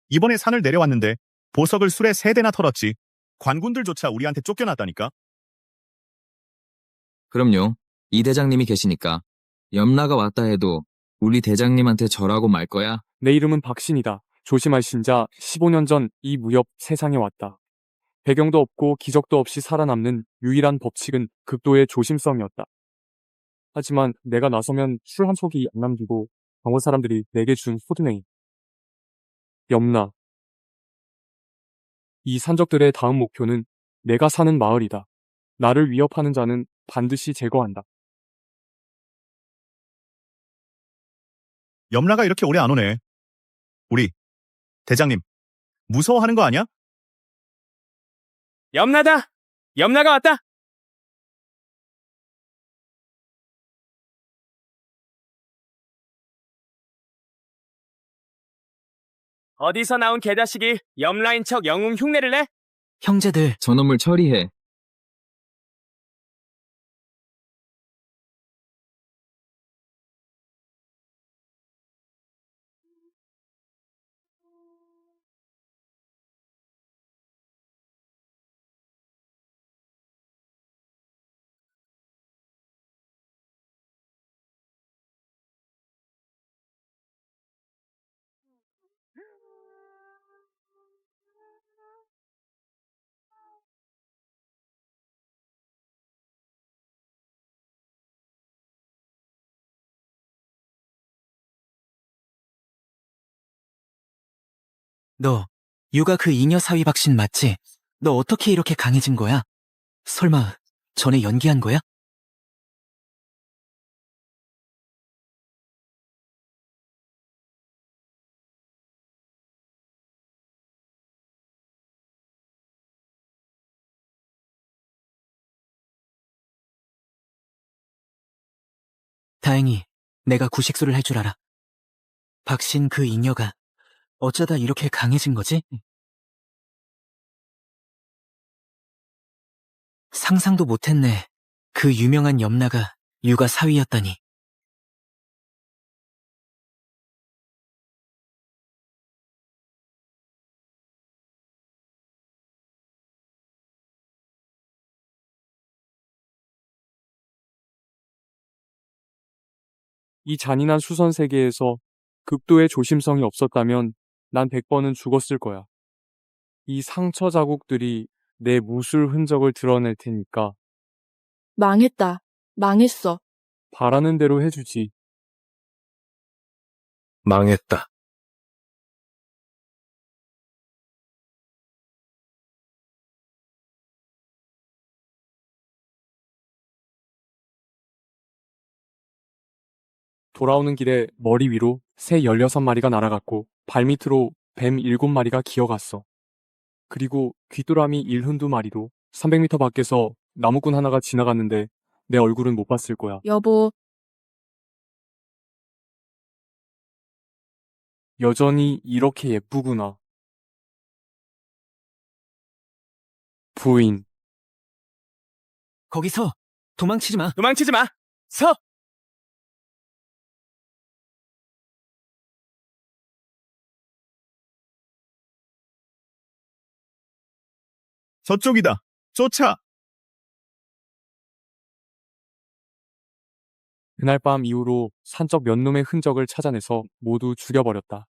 이번에 산을 내려왔는데 보석을 술에 3대나 털었지. 관군들조차 우리한테 쫓겨났다니까. 그럼요. 이 대장님이 계시니까. 염라가 왔다 해도 우리 대장님한테 절하고 말 거야? 내 이름은 박신이다. 조심할 신자. 15년 전 이 무협 세상에 왔다. 배경도 없고 기적도 없이 살아남는 유일한 법칙은 극도의 조심성이었다. 하지만 내가 나서면 술 한 속이 안 남기고 병원 사람들이 내게 준 소드네임. 염라. 이 산적들의 다음 목표는 내가 사는 마을이다. 나를 위협하는 자는 반드시 제거한다. 염라가 이렇게 오래 안 오네. 우리 대장님 무서워하는 거 아니야? 염라다! 염라가 왔다! 어디서 나온 개자식이 염라인 척 영웅 흉내를 내? 형제들, 저놈을 처리해. 너 유가 그 잉여 사위 박신 맞지? 너 어떻게 이렇게 강해진 거야? 설마 전에 연기한 거야? 다행히 내가 구식술을 할 줄 알아. 박신 그 잉여가 어쩌다 이렇게 강해진 거지? 상상도 못했네. 그 유명한 염라가 유가 사위였다니. 이 잔인한 수선 세계에서 극도의 조심성이 없었다면 난 100번은 죽었을 거야. 이 상처 자국들이 내 무술 흔적을 드러낼 테니까 망했다. 망했어. 바라는 대로 해주지. 망했다. 돌아오는 길에 머리 위로 새 16마리가 날아갔고 발밑으로 뱀 7마리가 기어갔어. 그리고 귀뚜라미 72마리도 300m 밖에서 나무꾼 하나가 지나갔는데 내 얼굴은 못 봤을 거야. 여보, 여전히 이렇게 예쁘구나. 부인. 거기서 도망치지 마. 도망치지 마! 서! 저쪽이다. 쫓아. 그날 밤 이후로 산적 몇 놈의 흔적을 찾아내서 모두 죽여버렸다.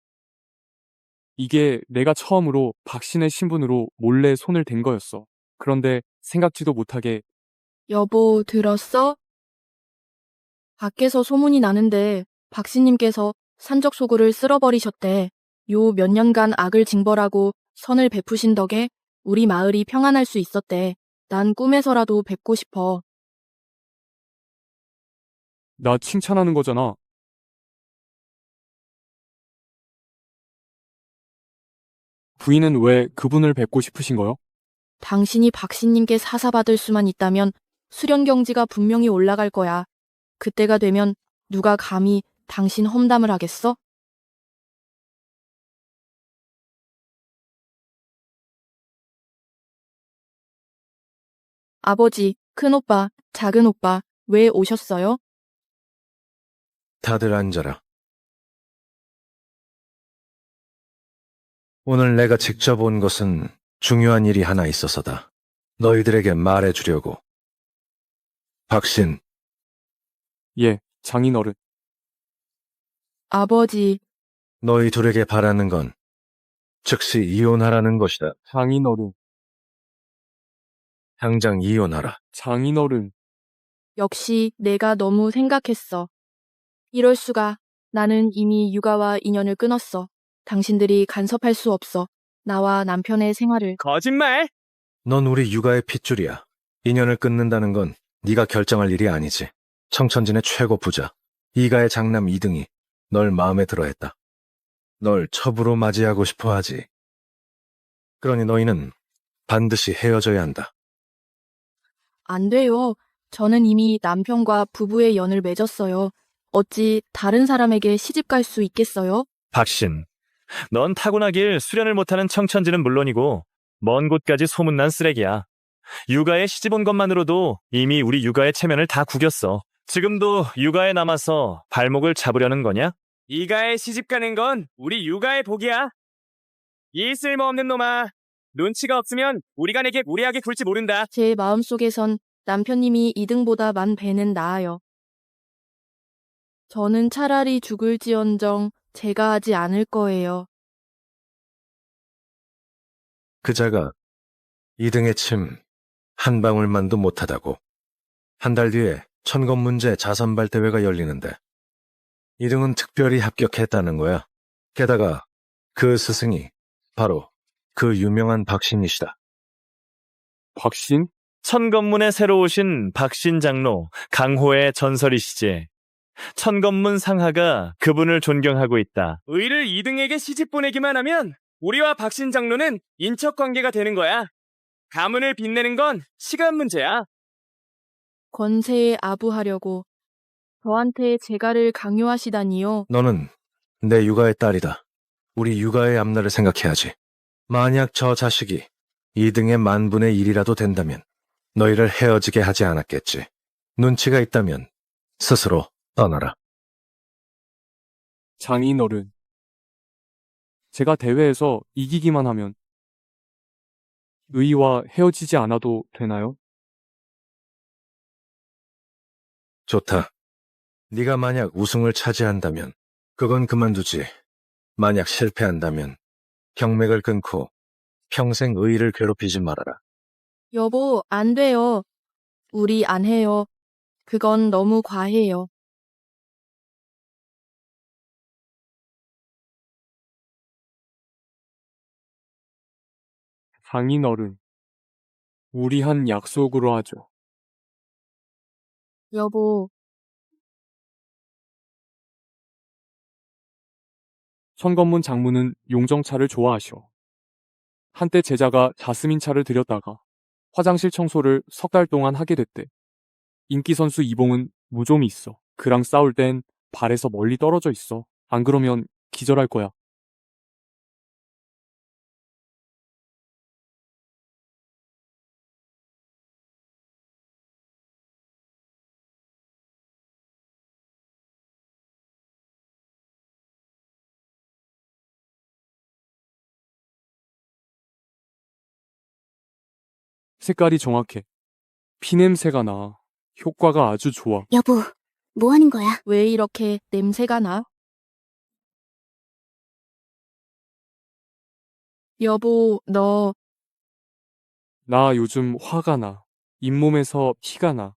이게 내가 처음으로 박신의 신분으로 몰래 손을 댄 거였어. 그런데 생각지도 못하게 여보, 들었어? 밖에서 소문이 나는데 박씨님께서 산적 소굴을 쓸어버리셨대. 요 몇 년간 악을 징벌하고 선을 베푸신 덕에 우리 마을이 평안할 수 있었대. 난 꿈에서라도 뵙고 싶어. 나 칭찬하는 거잖아. 부인은 왜 그분을 뵙고 싶으신 거요? 당신이 박씨님께 사사받을 수만 있다면 수련 경지가 분명히 올라갈 거야. 그때가 되면 누가 감히 당신 험담을 하겠어? 아버지, 큰오빠, 작은오빠, 왜 오셨어요? 다들 앉아라. 오늘 내가 직접 온 것은 중요한 일이 하나 있어서다. 너희들에게 말해주려고. 박신, 예, 장인어른. 아버지, 너희 둘에게 바라는 건 즉시 이혼하라는 것이다. 장인어른. 당장 이혼하라. 장인어른. 역시 내가 너무 생각했어. 이럴 수가. 나는 이미 육아와 인연을 끊었어. 당신들이 간섭할 수 없어. 나와 남편의 생활을. 거짓말! 넌 우리 육아의 핏줄이야. 인연을 끊는다는 건 네가 결정할 일이 아니지. 청천진의 최고 부자, 이가의 장남 이등이 널 마음에 들어했다. 널 첩으로 맞이하고 싶어 하지. 그러니 너희는 반드시 헤어져야 한다. 안 돼요. 저는 이미 남편과 부부의 연을 맺었어요. 어찌 다른 사람에게 시집 갈 수 있겠어요? 박신, 넌 타고나길 수련을 못하는 청천지는 물론이고 먼 곳까지 소문난 쓰레기야. 육아에 시집 온 것만으로도 이미 우리 육아의 체면을 다 구겼어. 지금도 육아에 남아서 발목을 잡으려는 거냐? 이가에 시집 가는 건 우리 육아의 복이야. 이 쓸모없는 놈아. 눈치가 없으면 우리가 내게 무례하게 굴지 모른다. 제 마음속에선 남편님이 이등보다 만 배는 나아요. 저는 차라리 죽을지언정 제가 하지 않을 거예요. 그자가 이등의 침 한 방울만도 못하다고. 한 달 뒤에 천검문제 자선발 대회가 열리는데 이등은 특별히 합격했다는 거야. 게다가 그 스승이 바로 그 유명한 박신이시다. 박신? 천검문에 새로 오신 박신 장로 강호의 전설이시지. 천검문 상하가 그분을 존경하고 있다. 의를 이등에게 시집 보내기만 하면 우리와 박신 장로는 인척 관계가 되는 거야. 가문을 빛내는 건 시간 문제야. 권세에 아부하려고 저한테 재가를 강요하시다니요. 너는 내 육아의 딸이다. 우리 육아의 앞날을 생각해야지. 만약 저 자식이 이등의 만분의 1이라도 된다면 너희를 헤어지게 하지 않았겠지. 눈치가 있다면 스스로 떠나라. 장인어른. 제가 대회에서 이기기만 하면 의와 헤어지지 않아도 되나요? 좋다. 네가 만약 우승을 차지한다면 그건 그만두지. 만약 실패한다면 경맥을 끊고 평생 의를 괴롭히지 말아라. 여보, 안 돼요. 우리 안 해요. 그건 너무 과해요. 장인어른. 우리 한 약속으로 하죠. 여보, 천검문 장모는 용정차를 좋아하셔. 한때 제자가 자스민 차를 들였다가 화장실 청소를 3달 동안 하게 됐대. 인기 선수 이봉은 무좀이 있어. 그랑 싸울 땐 발에서 멀리 떨어져 있어. 안 그러면 기절할 거야. 색깔이 정확해. 피냄새가 나. 효과가 아주 좋아. 여보, 뭐 하는 거야? 왜 이렇게 냄새가 나? 여보, 너 나 요즘 화가 나. 잇몸에서 피가 나.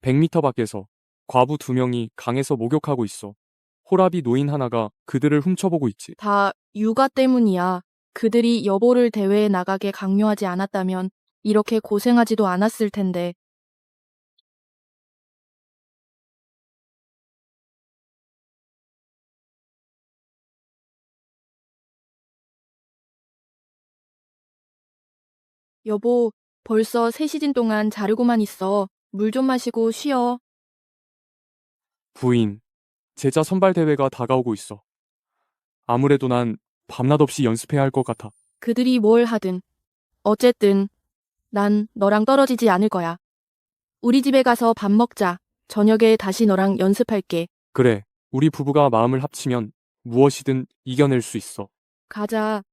100m 밖에서 과부 2명이 강에서 목욕하고 있어. 호라비 노인 하나가 그들을 훔쳐보고 있지. 다 육아 때문이야. 그들이 여보를 대회에 나가게 강요하지 않았다면 이렇게 고생하지도 않았을 텐데. 여보, 벌써 3시간 동안 자르고만 있어. 물 좀 마시고 쉬어. 부인, 제자 선발 대회가 다가오고 있어. 아무래도 난 밤낮 없이 연습해야 할 것 같아. 그들이 뭘 하든. 어쨌든 난 너랑 떨어지지 않을 거야. 우리 집에 가서 밥 먹자. 저녁에 다시 너랑 연습할게. 그래, 우리 부부가 마음을 합치면 무엇이든 이겨낼 수 있어. 가자.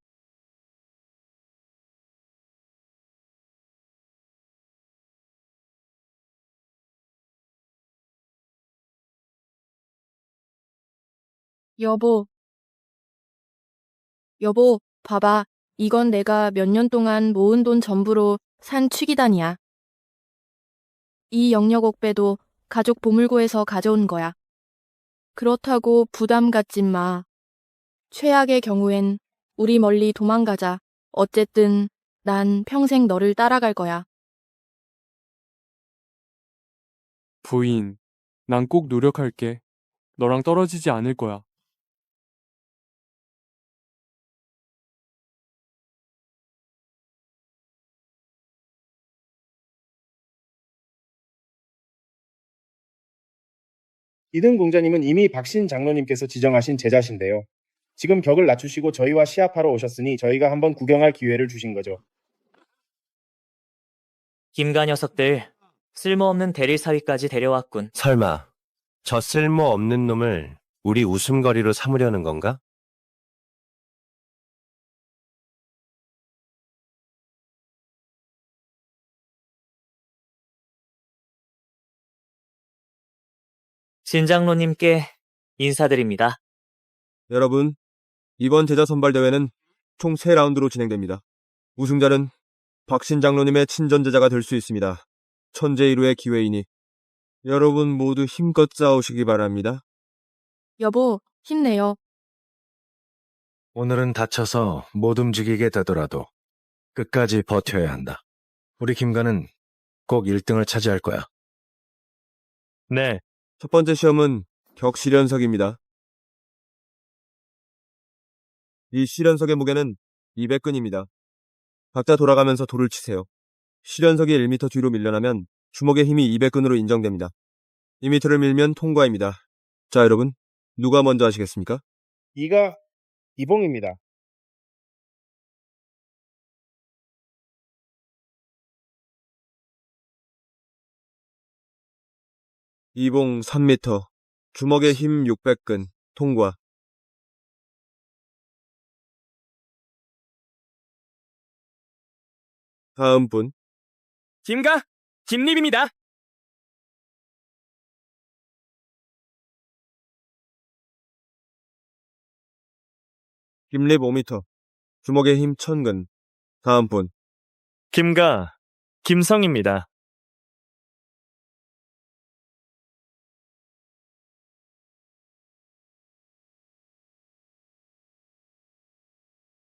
여보. 여보, 봐봐. 이건 내가 몇 년 동안 모은 돈 전부로 산 취기단이야. 이 영역옥배도 가족 보물고에서 가져온 거야. 그렇다고 부담 갖지 마. 최악의 경우엔 우리 멀리 도망가자. 어쨌든 난 평생 너를 따라갈 거야. 부인, 난 꼭 노력할게. 너랑 떨어지지 않을 거야. 이등 공자님은 이미 박신 장로님께서 지정하신 제자신데요. 지금 격을 낮추시고 저희와 시합하러 오셨으니 저희가 한번 구경할 기회를 주신 거죠. 김가 녀석들 쓸모없는 대릴 사위까지 데려왔군. 설마 저 쓸모없는 놈을 우리 웃음거리로 삼으려는 건가? 신장로님께 인사드립니다. 여러분, 이번 제자 선발 대회는 총 3라운드로 진행됩니다. 우승자는 박신 장로님의 친전 제자가 될 수 있습니다. 천재이루의 기회이니 여러분 모두 힘껏 싸우시기 바랍니다. 여보, 힘내요. 오늘은 다쳐서 못 움직이게 되더라도 끝까지 버텨야 한다. 우리 김가는 꼭 1등을 차지할 거야. 네, 첫 번째 시험은 격실연석입니다. 이 실연석의 무게는 200근입니다. 각자 돌아가면서 돌을 치세요. 실연석이 1m 뒤로 밀려나면 주먹의 힘이 200근으로 인정됩니다. 2m를 밀면 통과입니다. 자, 여러분, 누가 먼저 하시겠습니까? 이가 이봉입니다. 이봉 3m, 주먹의 힘 600근, 통과. 다음 분. 김가, 김립입니다. 김립 5m, 주먹의 힘 1000근. 다음 분. 김가, 김성입니다.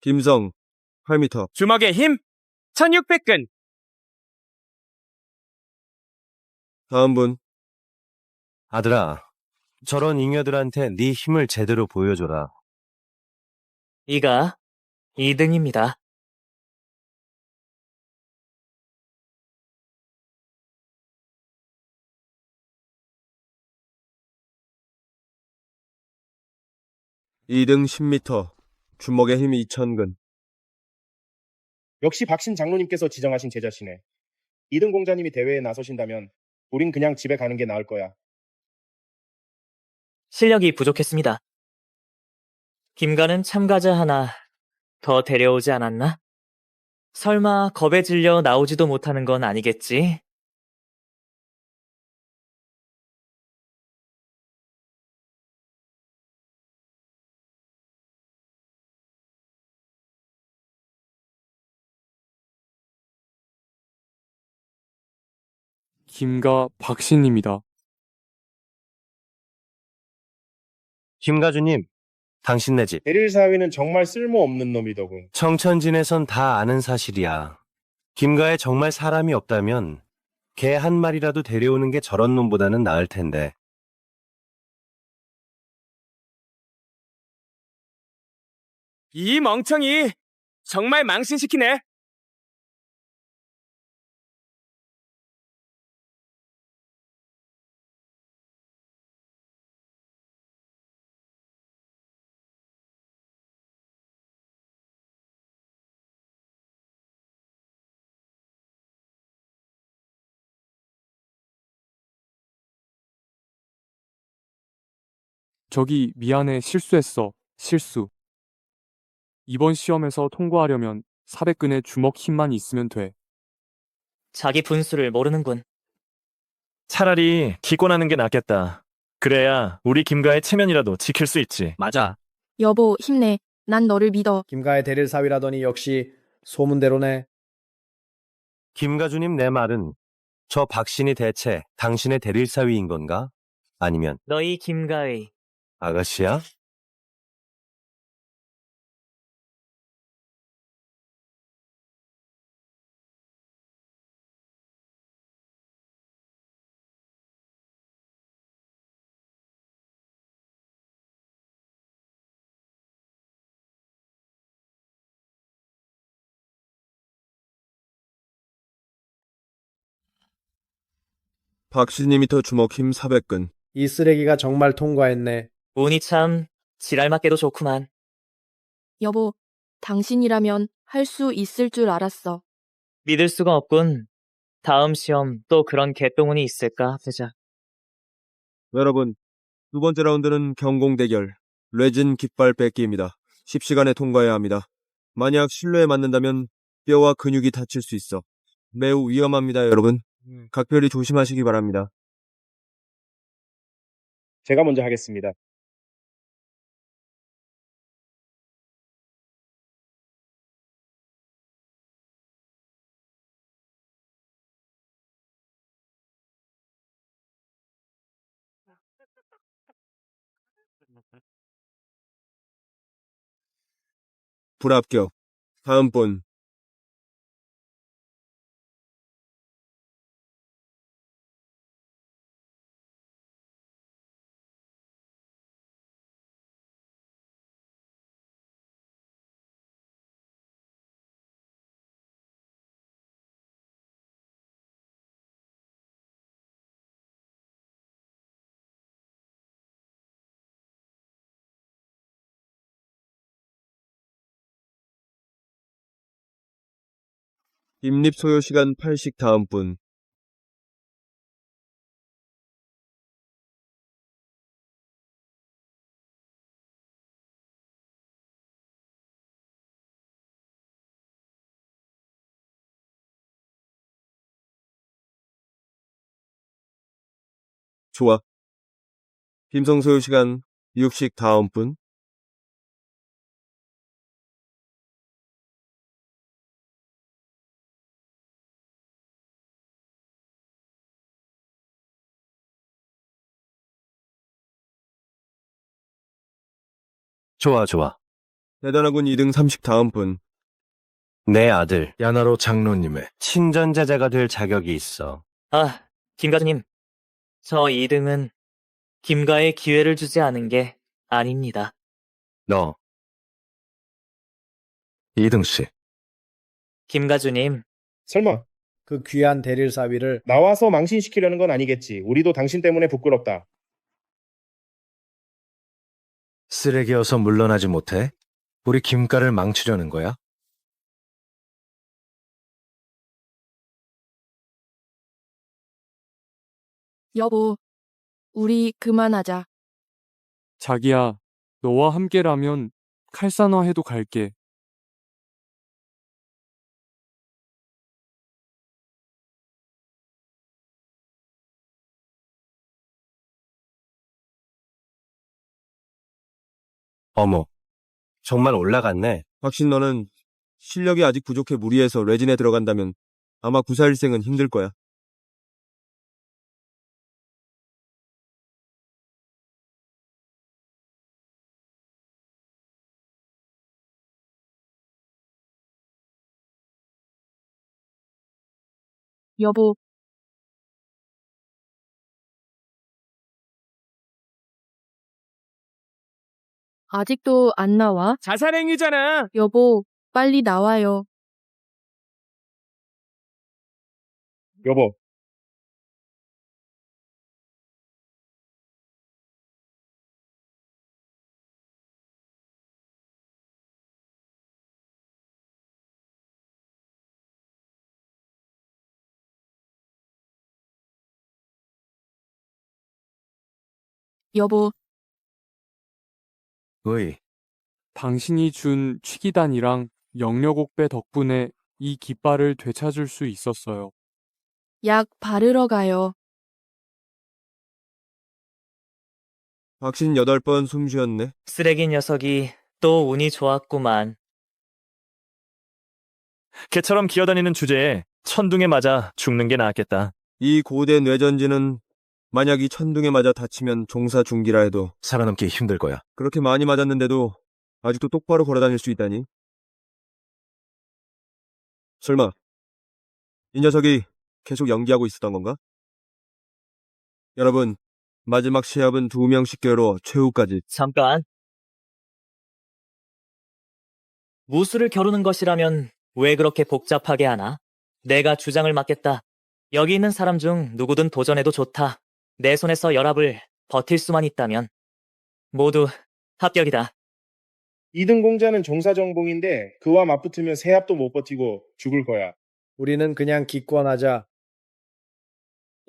김성 8m, 주먹의 힘 1600근. 다음 분. 아들아, 저런 잉여들한테 네 힘을 제대로 보여줘라. 이가 2등입니다. 이등 10m, 주먹의 힘 2000근. 역시 박신 장로님께서 지정하신 제자시네. 이등 공자님이 대회에 나서신다면 우린 그냥 집에 가는 게 나을 거야. 실력이 부족했습니다. 김가는 참가자 하나 더 데려오지 않았나? 설마 겁에 질려 나오지도 못하는 건 아니겠지? 김가 박신입니다. 김가주님, 당신네 집 대릴 사위는 정말 쓸모없는 놈이더군. 청천진에선 다 아는 사실이야. 김가에 정말 사람이 없다면 개 한 마리라도 데려오는 게 저런 놈보다는 나을 텐데. 이 멍청이 정말 망신시키네. 저기 미안해, 실수했어. 실수. 이번 시험에서 통과하려면 400근의 주먹 힘만 있으면 돼. 자기 분수를 모르는군. 차라리 기권하는 게 낫겠다. 그래야 우리 김가의 체면이라도 지킬 수 있지. 맞아. 여보, 힘내. 난 너를 믿어. 김가의 대릴 사위라더니 역시 소문대로네. 김가주님 내 말은 저 박신이 대체 당신의 대릴사위인 건가? 아니면 너희 김가의 아가씨야? 박신이미터 주먹 힘 400근. 이 쓰레기가 정말 통과했네. 운이 참 지랄맞게도 좋구만. 여보, 당신이라면 할 수 있을 줄 알았어. 믿을 수가 없군. 다음 시험 또 그런 개똥운이 있을까 보자. 여러분, 두 번째 라운드는 경공 대결. 레진 깃발 뺏기입니다. 10시간에 통과해야 합니다. 만약 실내에 맞는다면 뼈와 근육이 다칠 수 있어. 매우 위험합니다, 여러분. 각별히 조심하시기 바랍니다. 제가 먼저 하겠습니다. 불합격. 다음 분. 입립 소요 시간 8식 다음 분. 좋아. 김성 소요 시간 6식 다음 분. 좋아, 좋아. 대단하군 2등 30 다음 분. 내 아들 야나로 장로님의 친전제자가 될 자격이 있어. 아, 김가주님. 저 2등은 김가의 기회를 주지 않은 게 아닙니다. 너 이등씨. 김가주님, 설마 그 귀한 대릴 사위를 나와서 망신시키려는 건 아니겠지. 우리도 당신 때문에 부끄럽다. 쓰레기여서 물러나지 못해? 우리 김가를 망치려는 거야? 여보, 우리 그만하자. 자기야, 너와 함께라면 칼산화해도 갈게. 어머, 정말 올라갔네. 박신 너는 실력이 아직 부족해 무리해서 레진에 들어간다면 아마 구사일생은 힘들 거야. 여보, 아직도 안 나와? 자살행위잖아. 여보, 빨리 나와요. 여보, 여보, 의, 당신이 준 취기단이랑 영력옥배 덕분에 이 깃발을 되찾을 수 있었어요. 약 바르러 가요. 박신 8번 숨 쉬었네. 쓰레기 녀석이 또 운이 좋았구만. 개처럼 기어다니는 주제에 천둥에 맞아 죽는 게 나았겠다. 이 고대 뇌전지는 만약 이 천둥에 맞아 다치면 종사 중기라 해도 살아남기 힘들 거야. 그렇게 많이 맞았는데도 아직도 똑바로 걸어다닐 수 있다니. 설마 이 녀석이 계속 연기하고 있었던 건가? 여러분, 마지막 시합은 2명씩 겨뤄 최후까지. 잠깐. 무술을 겨루는 것이라면 왜 그렇게 복잡하게 하나? 내가 주장을 맡겠다. 여기 있는 사람 중 누구든 도전해도 좋다. 내 손에서 열압을 버틸 수만 있다면. 모두 합격이다. 2등 공자는 종사정봉인데 그와 맞붙으면 세합도 못 버티고 죽을 거야. 우리는 그냥 기권하자.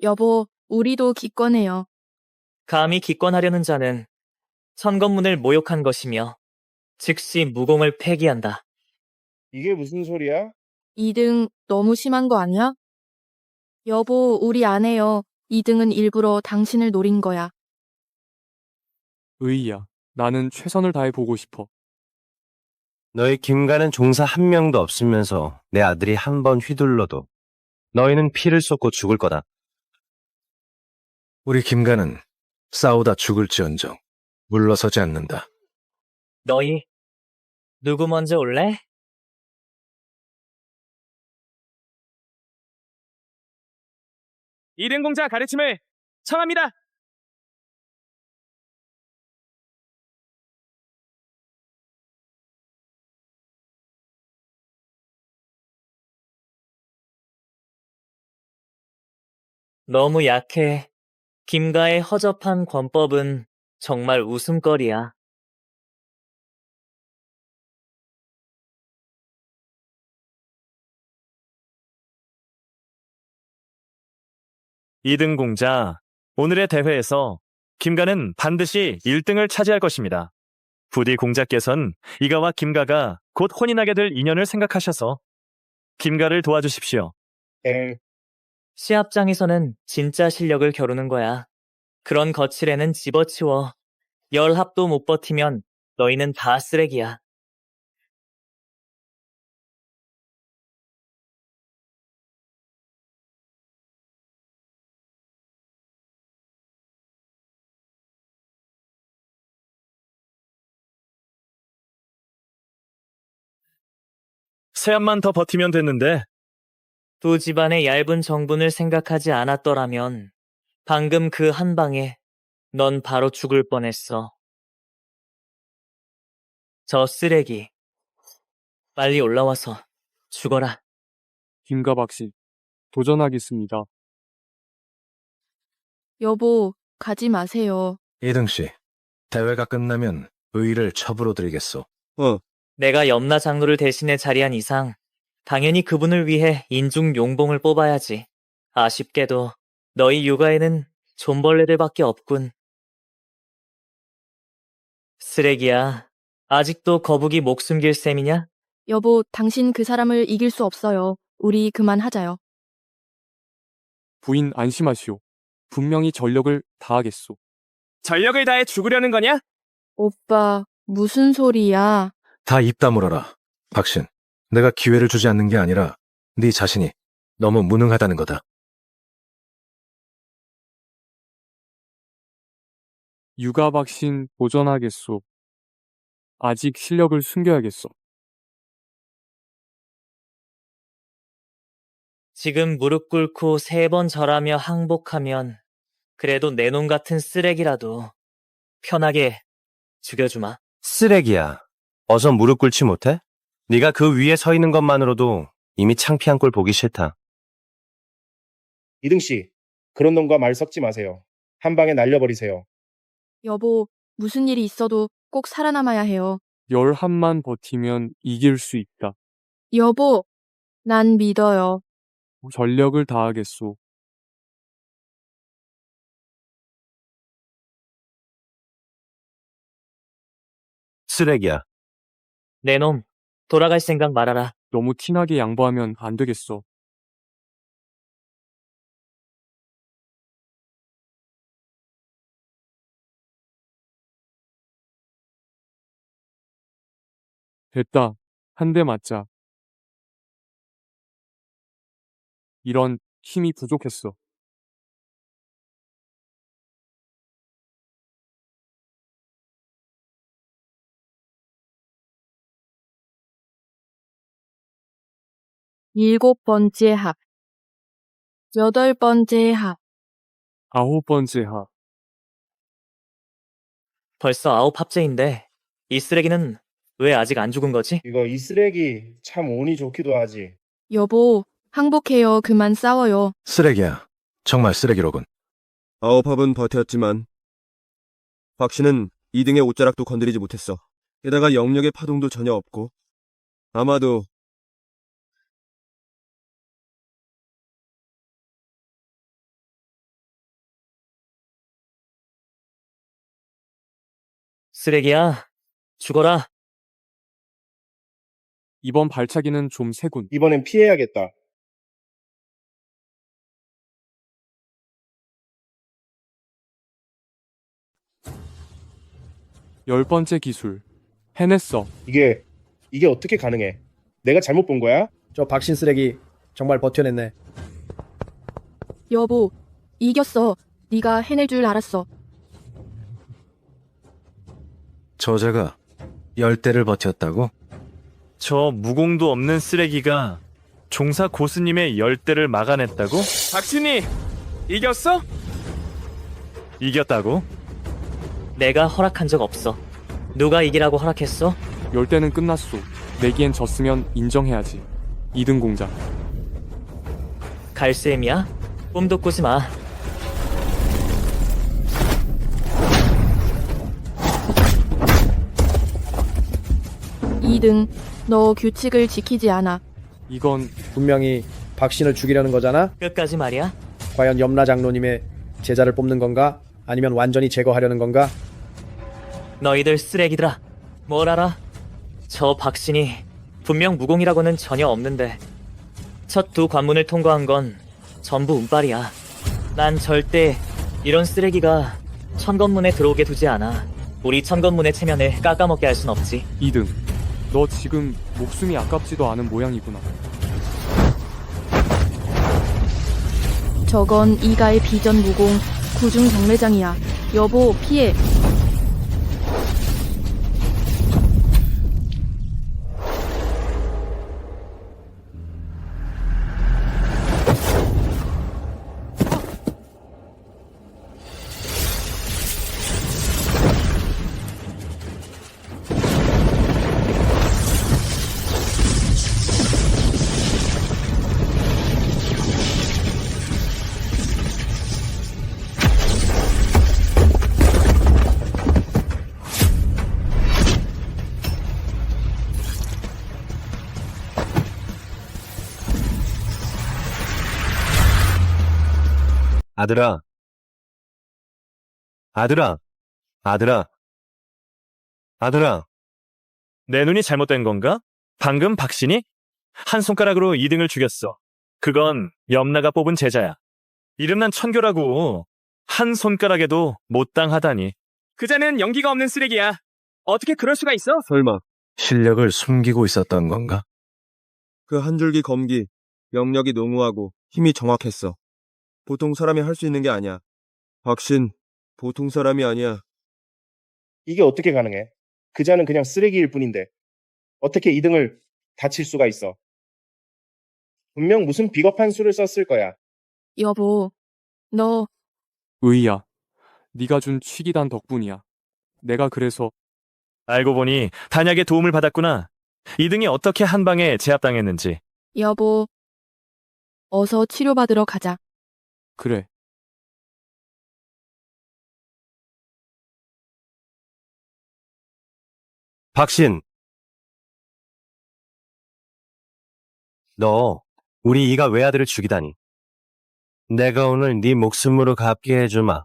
여보, 우리도 기권해요. 감히 기권하려는 자는 천검문을 모욕한 것이며 즉시 무공을 폐기한다. 이게 무슨 소리야? 2등 너무 심한 거 아니야? 여보, 우리 안 해요. 2등은 일부러 당신을 노린 거야. 의희야, 나는 최선을 다해 보고 싶어. 너희 김가는 종사 한 명도 없으면서 내 아들이 한 번 휘둘러도 너희는 피를 쏟고 죽을 거다. 우리 김가는 싸우다 죽을지언정 물러서지 않는다. 너희 누구 먼저 올래? 이등 공자 가르침을 청합니다. 너무 약해. 김가의 허접한 권법은 정말 웃음거리야. 이등 공자, 오늘의 대회에서 김가는 반드시 1등을 차지할 것입니다. 부디 공자께선 이가와 김가가 곧 혼인하게 될 인연을 생각하셔서 김가를 도와주십시오. 시합장에서는 진짜 실력을 겨루는 거야. 그런 거칠에는 집어치워. 열합도 못 버티면 너희는 다 쓰레기야. 세합만 더 버티면 됐는데. 두 집안의 얇은 정분을 생각하지 않았더라면 방금 그 한 방에 넌 바로 죽을 뻔했어. 저 쓰레기. 빨리 올라와서 죽어라. 김가 박씨, 도전하겠습니다. 여보, 가지 마세요. 이등씨, 대회가 끝나면 의의를 첩으로 드리겠소. 내가 염라 장로를 대신해 자리한 이상 당연히 그분을 위해 인중 용봉을 뽑아야지. 아쉽게도 너희 육아에는 존벌레들밖에 없군. 쓰레기야. 아직도 거북이 목숨 길 셈이냐? 여보, 당신 그 사람을 이길 수 없어요. 우리 그만하자요. 부인 안심하시오. 분명히 전력을 다하겠소. 전력을 다해 죽으려는 거냐? 오빠, 무슨 소리야? 다 입 다물어라. 박신, 내가 기회를 주지 않는 게 아니라 네 자신이 너무 무능하다는 거다. 육아 박신 도전하겠소. 아직 실력을 숨겨야겠소. 지금 무릎 꿇고 3번 절하며 항복하면 그래도 내 놈 같은 쓰레기라도 편하게 죽여주마. 쓰레기야. 어서 무릎 꿇지 못해? 네가 그 위에 서 있는 것만으로도 이미 창피한 꼴 보기 싫다. 이등씨, 그런 놈과 말 섞지 마세요. 한 방에 날려버리세요. 여보, 무슨 일이 있어도 꼭 살아남아야 해요. 11만 버티면 이길 수 있다. 여보, 난 믿어요. 전력을 다하겠소. 쓰레기야. 내 놈, 돌아갈 생각 말아라. 너무 티나게 양보하면 안 되겠어. 됐다. 한 대 맞자. 이런 힘이 부족했어. 일곱 번째 합. 여덟 번째 합. 아홉 번째 합. 벌써 9합째인데 이 쓰레기는 왜 아직 안 죽은 거지? 이거 이 쓰레기 참 운이 좋기도 하지. 여보, 항복해요. 그만 싸워요. 쓰레기야. 정말 쓰레기로군. 9합은 버텼지만 박 씨는 2등의 옷자락도 건드리지 못했어. 게다가 영역의 파동도 전혀 없고 아마도 쓰레기야, 죽어라. 이번 발차기는 좀 세군. 이번엔 피해야겠다. 열 번째 기술. 해냈어. 이게 어떻게 가능해? 내가 잘못 본 거야? 저 박신 쓰레기 정말 버텨냈네. 여보, 이겼어. 네가 해낼 줄 알았어. 저자가 10대를 버텼다고? 저 무공도 없는 쓰레기가 종사 고수님의 10대를 막아냈다고? 박신이 이겼어? 이겼다고? 내가 허락한 적 없어. 누가 이기라고 허락했어? 열 대는 끝났소. 내기엔 졌으면 인정해야지. 2등 공작. 갈수엠이야? 꿈도 꾸지 마. 이등 너 규칙을 지키지 않아. 이건 분명히 박신을 죽이려는 거잖아? 끝까지 말이야? 과연 염라 장로님의 제자를 뽑는 건가? 아니면 완전히 제거하려는 건가? 너희들 쓰레기들아. 뭘 알아? 저 박신이 분명 무공이라고는 전혀 없는데 첫 두 관문을 통과한 건 전부 운빨이야. 난 절대 이런 쓰레기가 천건문에 들어오게 두지 않아. 우리 천건문의 체면을 깎아먹게 할 순 없지. 2등. 너 지금 목숨이 아깝지도 않은 모양이구나. 저건 이가의 비전 무공 구중 경매장이야. 여보, 피해. 아들아. 아들아. 아들아. 아들아. 내 눈이 잘못된 건가? 방금 박신이 한 손가락으로 2등을 죽였어. 그건 염라가 뽑은 제자야. 이름난 천교라고. 한 손가락에도 못당하다니. 그자는 연기가 없는 쓰레기야. 어떻게 그럴 수가 있어? 설마. 실력을 숨기고 있었던 건가? 그 한 줄기 검기, 영역이 농후하고 힘이 정확했어. 보통 사람이 할 수 있는 게 아니야. 박신, 보통 사람이 아니야. 이게 어떻게 가능해? 그자는 그냥 쓰레기일 뿐인데 어떻게 2등을 다칠 수가 있어? 분명 무슨 비겁한 수를 썼을 거야. 여보, 너 의야. 네가 준 취기단 덕분이야. 내가 그래서 알고 보니 단약의 도움을 받았구나. 2등이 어떻게 한 방에 제압당했는지. 여보, 어서 치료받으러 가자. 그래. 박신. 너 우리 이가 외아들을 죽이다니. 내가 오늘 네 목숨으로 갚게 해주마.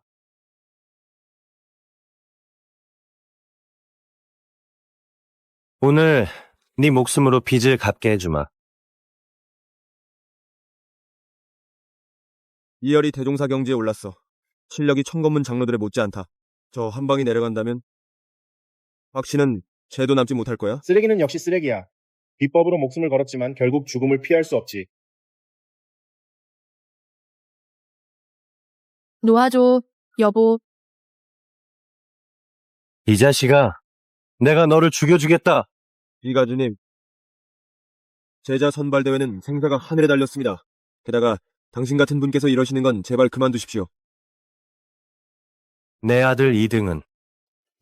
오늘 네 목숨으로 빚을 갚게 해주마. 이열이 대종사 경지에 올랐어. 실력이 천검문 장로들에 못지않다. 저 한 방이 내려간다면 박씨는 죄도 남지 못할 거야? 쓰레기는 역시 쓰레기야. 비법으로 목숨을 걸었지만 결국 죽음을 피할 수 없지. 놓아줘, 여보. 이 자식아, 내가 너를 죽여주겠다. 이가주님, 제자 선발대회는 생사가 하늘에 달렸습니다. 게다가 당신 같은 분께서 이러시는 건 제발 그만두십시오. 내 아들 이등은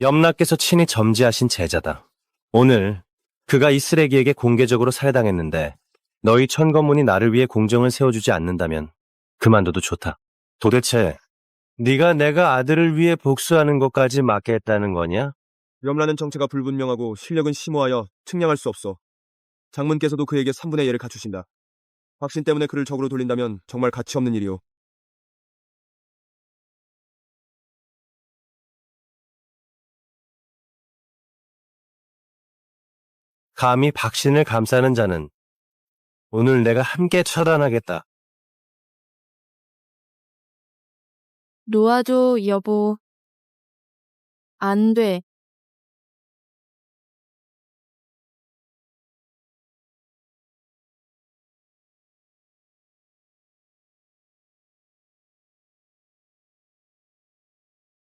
염라께서 친히 점지하신 제자다. 오늘 그가 이 쓰레기에게 공개적으로 살해당했는데 너희 천검문이 나를 위해 공정을 세워주지 않는다면 그만둬도 좋다. 도대체 네가 내가 아들을 위해 복수하는 것까지 막겠다는 거냐? 염라는 정체가 불분명하고 실력은 심오하여 측량할 수 없어. 장문께서도 그에게 3분의 1을 갖추신다. 박신 때문에 그를 적으로 돌린다면 정말 가치 없는 일이오. 감히 박신을 감싸는 자는 오늘 내가 함께 처단하겠다. 놓아줘, 여보. 안 돼.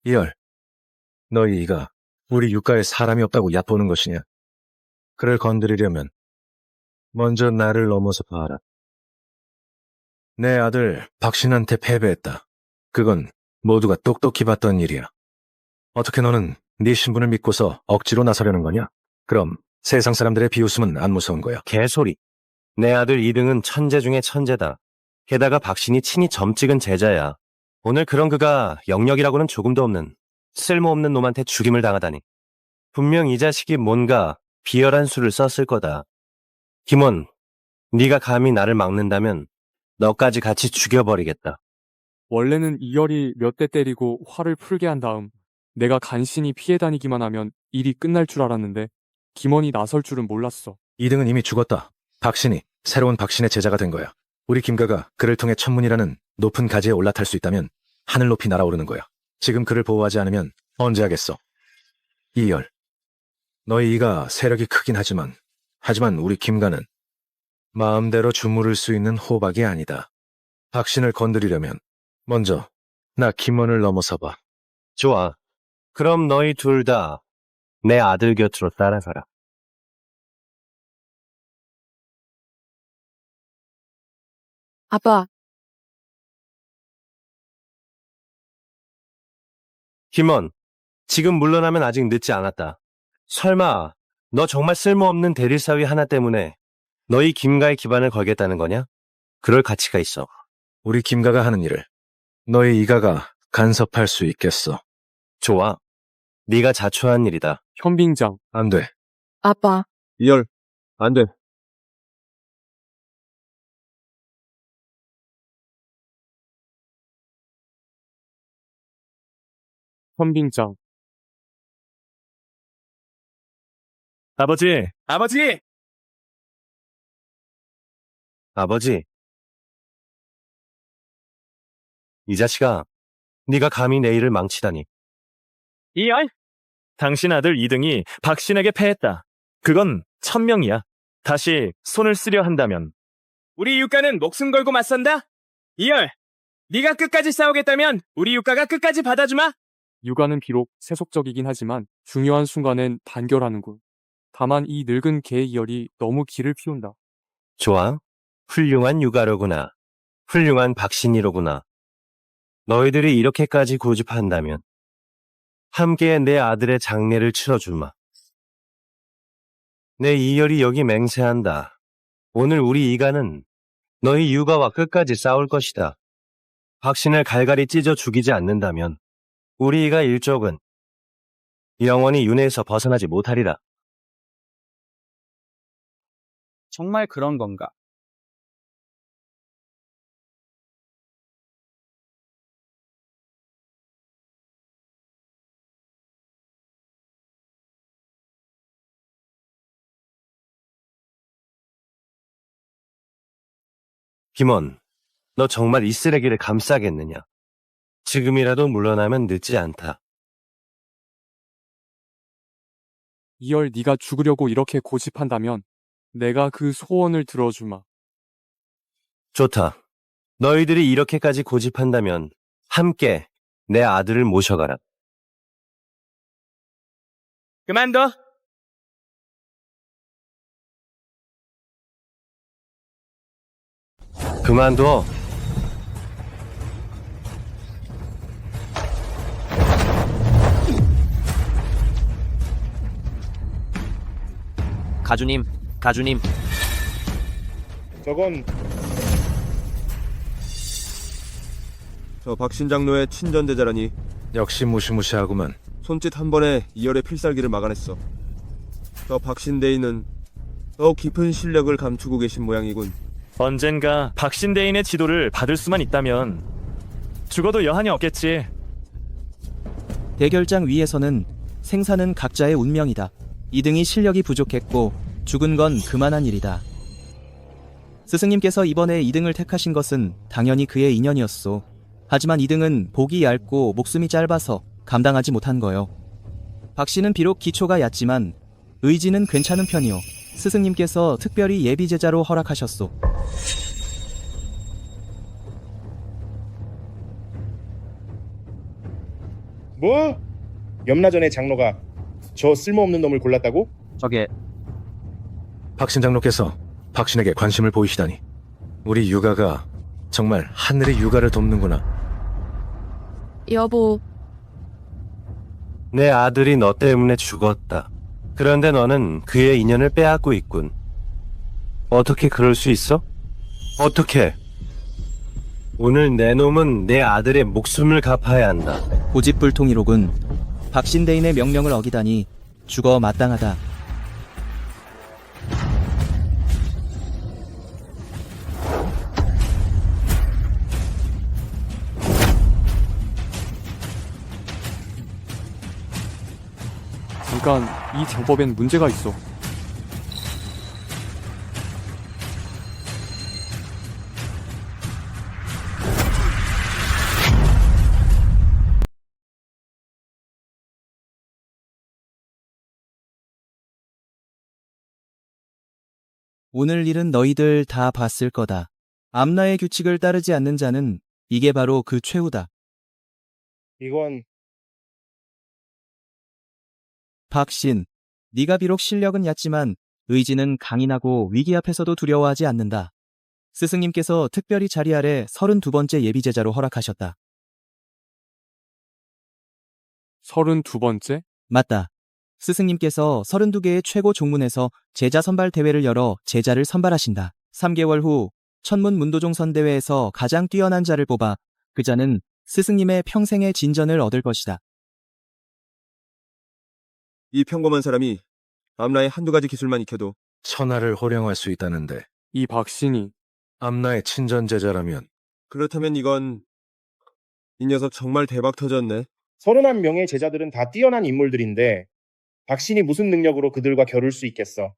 이열, 너희 이가 우리 육가에 사람이 없다고 얕보는 것이냐? 그를 건드리려면 먼저 나를 넘어서 봐라. 내 아들 박신한테 패배했다. 그건 모두가 똑똑히 봤던 일이야. 어떻게 너는 네 신분을 믿고서 억지로 나서려는 거냐? 그럼 세상 사람들의 비웃음은 안 무서운 거야. 개소리. 내 아들 이등은 천재 중에 천재다. 게다가 박신이 친히 점 찍은 제자야. 오늘 그런 그가 영역이라고는 조금도 없는 쓸모없는 놈한테 죽임을 당하다니. 분명 이 자식이 뭔가 비열한 수를 썼을 거다. 김원, 네가 감히 나를 막는다면 너까지 같이 죽여버리겠다. 원래는 이열이 몇 대 때리고 화를 풀게 한 다음 내가 간신히 피해 다니기만 하면 일이 끝날 줄 알았는데 김원이 나설 줄은 몰랐어. 이등은 이미 죽었다. 박신이 새로운 박신의 제자가 된 거야. 우리 김가가 그를 통해 천문이라는 높은 가지에 올라탈 수 있다면 하늘 높이 날아오르는 거야. 지금 그를 보호하지 않으면 언제 하겠어? 이열, 너희 이가 세력이 크긴 하지만 우리 김가는 마음대로 주무를 수 있는 호박이 아니다. 박신을 건드리려면 먼저 나 김원을 넘어서 봐. 좋아. 그럼 너희 둘 다 내 아들 곁으로 따라가라. 아빠, 김원, 지금 물러나면 아직 늦지 않았다. 설마 너 정말 쓸모없는 대릴사위 하나 때문에 너희 김가의 기반을 걸겠다는 거냐? 그럴 가치가 있어. 우리 김가가 하는 일을 너희 이가가 간섭할 수 있겠어. 좋아. 네가 자초한 일이다. 현빙장. 안 돼. 아빠. 이열, 안 돼. 현빙장. 아버지, 아버지! 아버지. 이 자식아, 네가 감히 내 일을 망치다니. 이열? 당신 아들 이등이 박신에게 패했다. 그건 천명이야. 다시 손을 쓰려 한다면. 우리 육가는 목숨 걸고 맞선다? 이열, 네가 끝까지 싸우겠다면 우리 육가가 끝까지 받아주마. 육아는 비록 세속적이긴 하지만 중요한 순간엔 단결하는군. 다만 이 늙은 개 이열이 너무 기를 피운다. 좋아. 훌륭한 육아로구나. 훌륭한 박신이로구나. 너희들이 이렇게까지 고집한다면 함께 내 아들의 장례를 치러주마. 내 이열이 여기 맹세한다. 오늘 우리 이가는 너희 육아와 끝까지 싸울 것이다. 박신을 갈갈이 찢어 죽이지 않는다면 우리 이가 일족은 영원히 윤회에서 벗어나지 못하리라. 정말 그런 건가? 김원, 너 정말 이 쓰레기를 감싸겠느냐? 지금이라도 물러나면 늦지 않다. 이열 네가 죽으려고 이렇게 고집한다면 내가 그 소원을 들어주마. 좋다. 너희들이 이렇게까지 고집한다면 함께 내 아들을 모셔가라. 그만둬. 그만둬. 가주님. 저건 저 박신 장로의 친전제자라니 역시 무시무시하구만. 손짓 한 번에 이열의 필살기를 막아냈어. 저 박신 대인은 더욱 깊은 실력을 감추고 계신 모양이군. 언젠가 박신대인의 지도를 받을 수만 있다면 죽어도 여한이 없겠지. 대결장 위에서는 생사는 각자의 운명이다. 2등이 실력이 부족했고 죽은 건 그만한 일이다. 스승님께서 이번에 2등을 택하신 것은 당연히 그의 인연이었소. 하지만 2등은 복이 얇고 목숨이 짧아서 감당하지 못한 거요. 박 씨는 비록 기초가 얕지만 의지는 괜찮은 편이요. 스승님께서 특별히 예비 제자로 허락하셨소. 뭐? 염라전의 장로가 저 쓸모없는 놈을 골랐다고? 저게 박신 장로께서 박신에게 관심을 보이시다니. 우리 육아가 정말 하늘의 육아를 돕는구나. 여보, 내 아들이 너 때문에 죽었다. 그런데 너는 그의 인연을 빼앗고 있군. 어떻게 그럴 수 있어? 어떻게? 오늘 내 놈은 내 아들의 목숨을 갚아야 한다. 고집불통이로군. 박신대인의 명령을 어기다니 죽어 마땅하다. 잠깐, 이 장법엔 문제가 있어. 오늘 일은 너희들 다 봤을 거다. 암라의 규칙을 따르지 않는 자는 이게 바로 그 최후다. 이건 박신, 네가 비록 실력은 얕지만 의지는 강인하고 위기 앞에서도 두려워하지 않는다. 스승님께서 특별히 자리 아래 32번째 예비제자로 허락하셨다. 32번째? 맞다. 스승님께서 32개의 최고 종문에서 제자 선발 대회를 열어 제자를 선발하신다. 3개월 후 천문 문도종 선대회에서 가장 뛰어난 자를 뽑아 그 자는 스승님의 평생의 진전을 얻을 것이다. 이 평범한 사람이 암라의 한두 가지 기술만 익혀도 천하를 호령할 수 있다는데 이 박신이 암라의 친전제자라면 그렇다면 이건 이 녀석 정말 대박 터졌네. 31명의 제자들은 다 뛰어난 인물들인데 박신이 무슨 능력으로 그들과 겨룰 수 있겠어?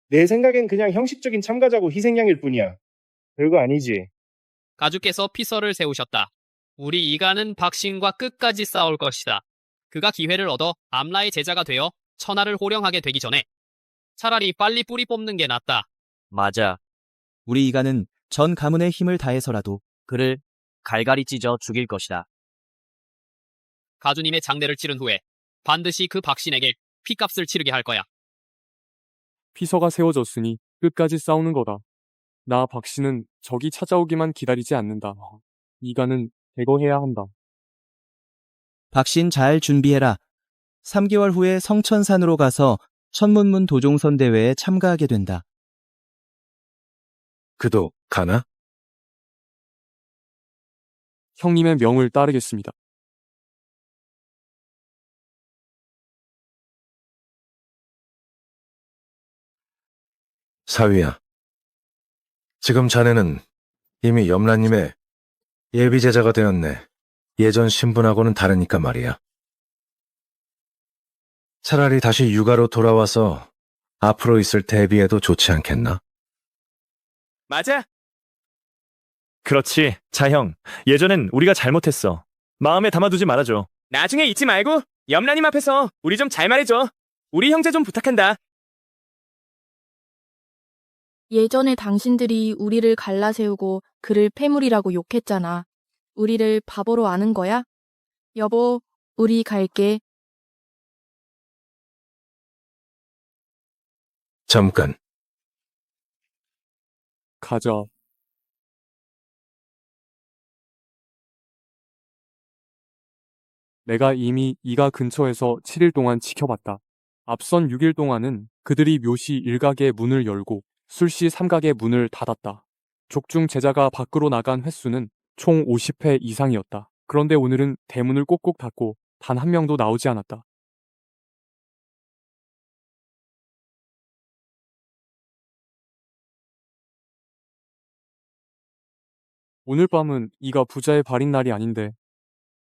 내 생각엔 그냥 형식적인 참가자고 희생양일 뿐이야. 별거 아니지. 가주께서 피서를 세우셨다. 우리 이가는 박신과 끝까지 싸울 것이다. 그가 기회를 얻어 암라의 제자가 되어 천하를 호령하게 되기 전에 차라리 빨리 뿌리 뽑는 게 낫다. 맞아. 우리 이가는 전 가문의 힘을 다해서라도 그를 갈갈이 찢어 죽일 것이다. 가주님의 장례를 치른 후에 반드시 그 박신에게 피값을 치르게 할 거야. 피서가 세워졌으니 끝까지 싸우는 거다. 나 박신은 적이 찾아오기만 기다리지 않는다. 이가는 대거해야 한다. 박신 잘 준비해라. 3개월 후에 성천산으로 가서 천문문 도종선 대회에 참가하게 된다. 그도 가나? 형님의 명을 따르겠습니다. 사위야. 지금 자네는 이미 염라님의 예비제자가 되었네. 예전 신분하고는 다르니까 말이야. 차라리 다시 육아로 돌아와서 앞으로 있을 대비해도 좋지 않겠나? 맞아. 그렇지. 자형. 예전엔 우리가 잘못했어. 마음에 담아두지 말아줘. 나중에 잊지 말고 염라님 앞에서 우리 좀 잘 말해줘. 우리 형제 좀 부탁한다. 예전에 당신들이 우리를 갈라세우고 그를 패물이라고 욕했잖아. 우리를 바보로 아는 거야? 여보, 우리 갈게. 잠깐. 가자. 내가 이미 이가 근처에서 7일 동안 지켜봤다. 앞선 6일 동안은 그들이 묘시 일각의 문을 열고 술시 삼각의 문을 닫았다. 족중 제자가 밖으로 나간 횟수는 총 50회 이상이었다. 그런데 오늘은 대문을 꼭꼭 닫고 단 한 명도 나오지 않았다. 오늘 밤은 이가 부자의 발인 날이 아닌데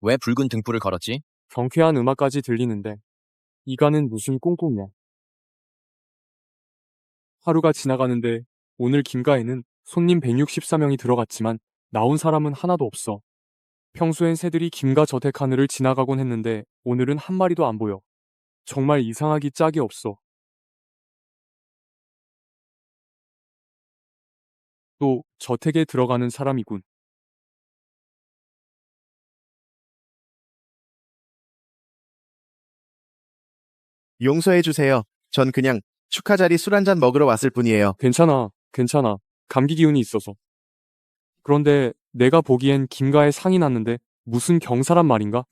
왜 붉은 등불을 걸었지? 경쾌한 음악까지 들리는데 이가는 무슨 꽁꽁이야. 하루가 지나가는데 오늘 김가에는 손님 164명이 들어갔지만 나온 사람은 하나도 없어. 평소엔 새들이 김가 저택 하늘을 지나가곤 했는데 오늘은 한 마리도 안 보여. 정말 이상하기 짝이 없어. 또 저택에 들어가는 사람이군. 용서해주세요. 전 그냥 축하 자리 술 한잔 먹으러 왔을 뿐이에요. 괜찮아. 감기 기운이 있어서. 그런데 내가 보기엔 김가에 상이 났는데 무슨 경사란 말인가?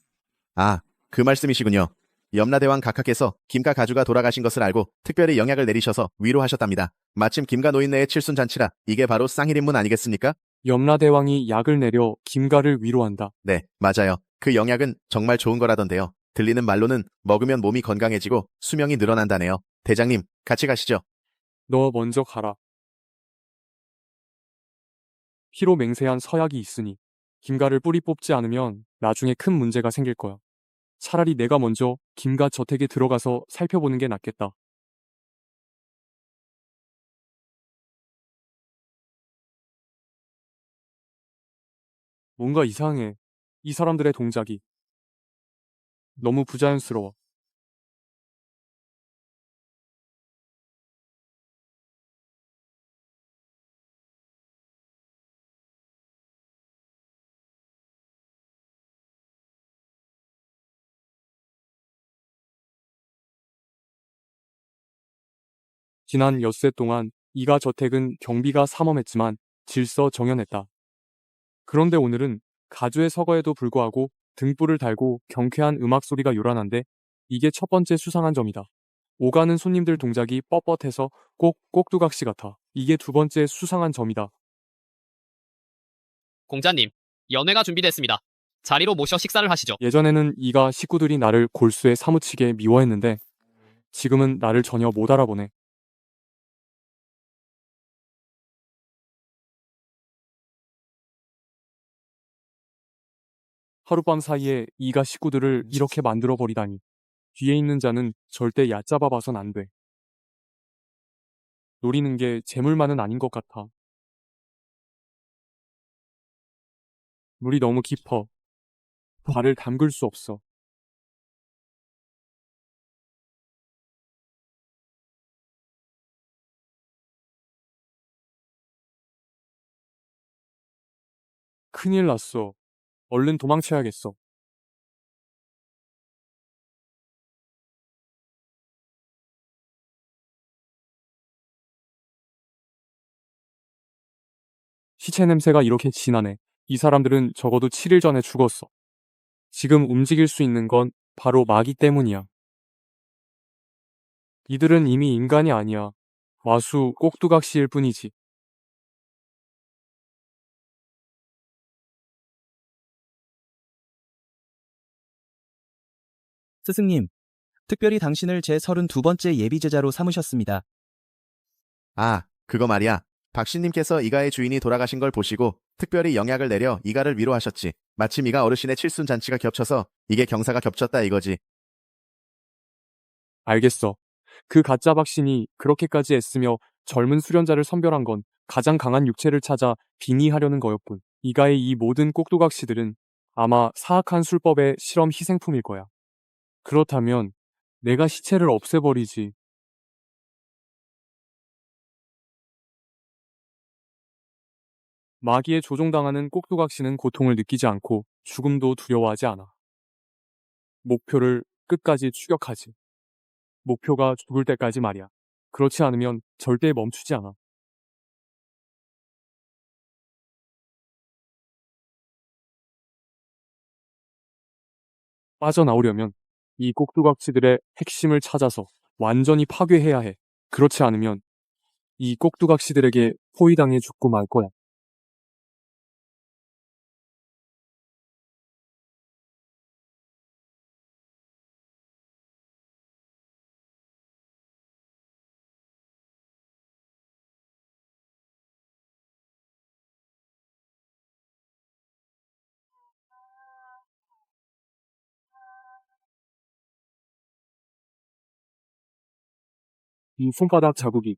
아, 그 말씀이시군요. 염라대왕 각하께서 김가 가주가 돌아가신 것을 알고 특별히 영약을 내리셔서 위로하셨답니다. 마침 김가 노인네의 칠순잔치라 이게 바로 쌍일인문 아니겠습니까? 염라대왕이 약을 내려 김가를 위로한다. 네, 맞아요. 그 영약은 정말 좋은 거라던데요. 들리는 말로는 먹으면 몸이 건강해지고 수명이 늘어난다네요. 대장님, 같이 가시죠. 너 먼저 가라. 피로 맹세한 서약이 있으니 김가를 뿌리 뽑지 않으면 나중에 큰 문제가 생길 거야. 차라리 내가 먼저 김가 저택에 들어가서 살펴보는 게 낫겠다. 뭔가 이상해. 이 사람들의 동작이. 너무 부자연스러워. 지난 엿새 동안 이가 저택은 경비가 삼엄했지만 질서정연했다. 그런데 오늘은 가주의 서거에도 불구하고 등불을 달고 경쾌한 음악 소리가 요란한데 이게 첫 번째 수상한 점이다. 오가는 손님들 동작이 뻣뻣해서 꼭 꼭두각시 같아. 이게 두 번째 수상한 점이다. 공자님, 연회가 준비됐습니다. 자리로 모셔 식사를 하시죠. 예전에는 이가 식구들이 나를 골수에 사무치게 미워했는데 지금은 나를 전혀 못 알아보네. 하룻밤 사이에 이가 식구들을 이렇게 만들어버리다니. 뒤에 있는 자는 절대 얕잡아 봐선 안 돼. 노리는 게 재물만은 아닌 것 같아. 물이 너무 깊어. 발을 담글 수 없어. 큰일 났어. 얼른 도망쳐야겠어. 시체 냄새가 이렇게 진하네. 이 사람들은 적어도 7일 전에 죽었어. 지금 움직일 수 있는 건 바로 마귀 때문이야. 이들은 이미 인간이 아니야. 와수 꼭두각시일 뿐이지. 스승님, 특별히 당신을 제 32번째 예비제자로 삼으셨습니다. 아, 그거 말이야. 박씨님께서 이가의 주인이 돌아가신 걸 보시고 특별히 영약을 내려 이가를 위로하셨지. 마침 이가 어르신의 칠순잔치가 겹쳐서 이게 경사가 겹쳤다 이거지. 알겠어. 그 가짜 박신이 그렇게까지 애쓰며 젊은 수련자를 선별한 건 가장 강한 육체를 찾아 빙의하려는 거였군. 이가의 이 모든 꼭두각시들은 아마 사악한 술법의 실험 희생품일 거야. 그렇다면 내가 시체를 없애버리지. 마귀에 조종당하는 꼭두각시는 고통을 느끼지 않고 죽음도 두려워하지 않아. 목표를 끝까지 추격하지. 목표가 죽을 때까지 말이야. 그렇지 않으면 절대 멈추지 않아. 빠져나오려면 이 꼭두각시들의 핵심을 찾아서 완전히 파괴해야 해. 그렇지 않으면 이 꼭두각시들에게 포위당해 죽고 말 거야. 이 손바닥 자국이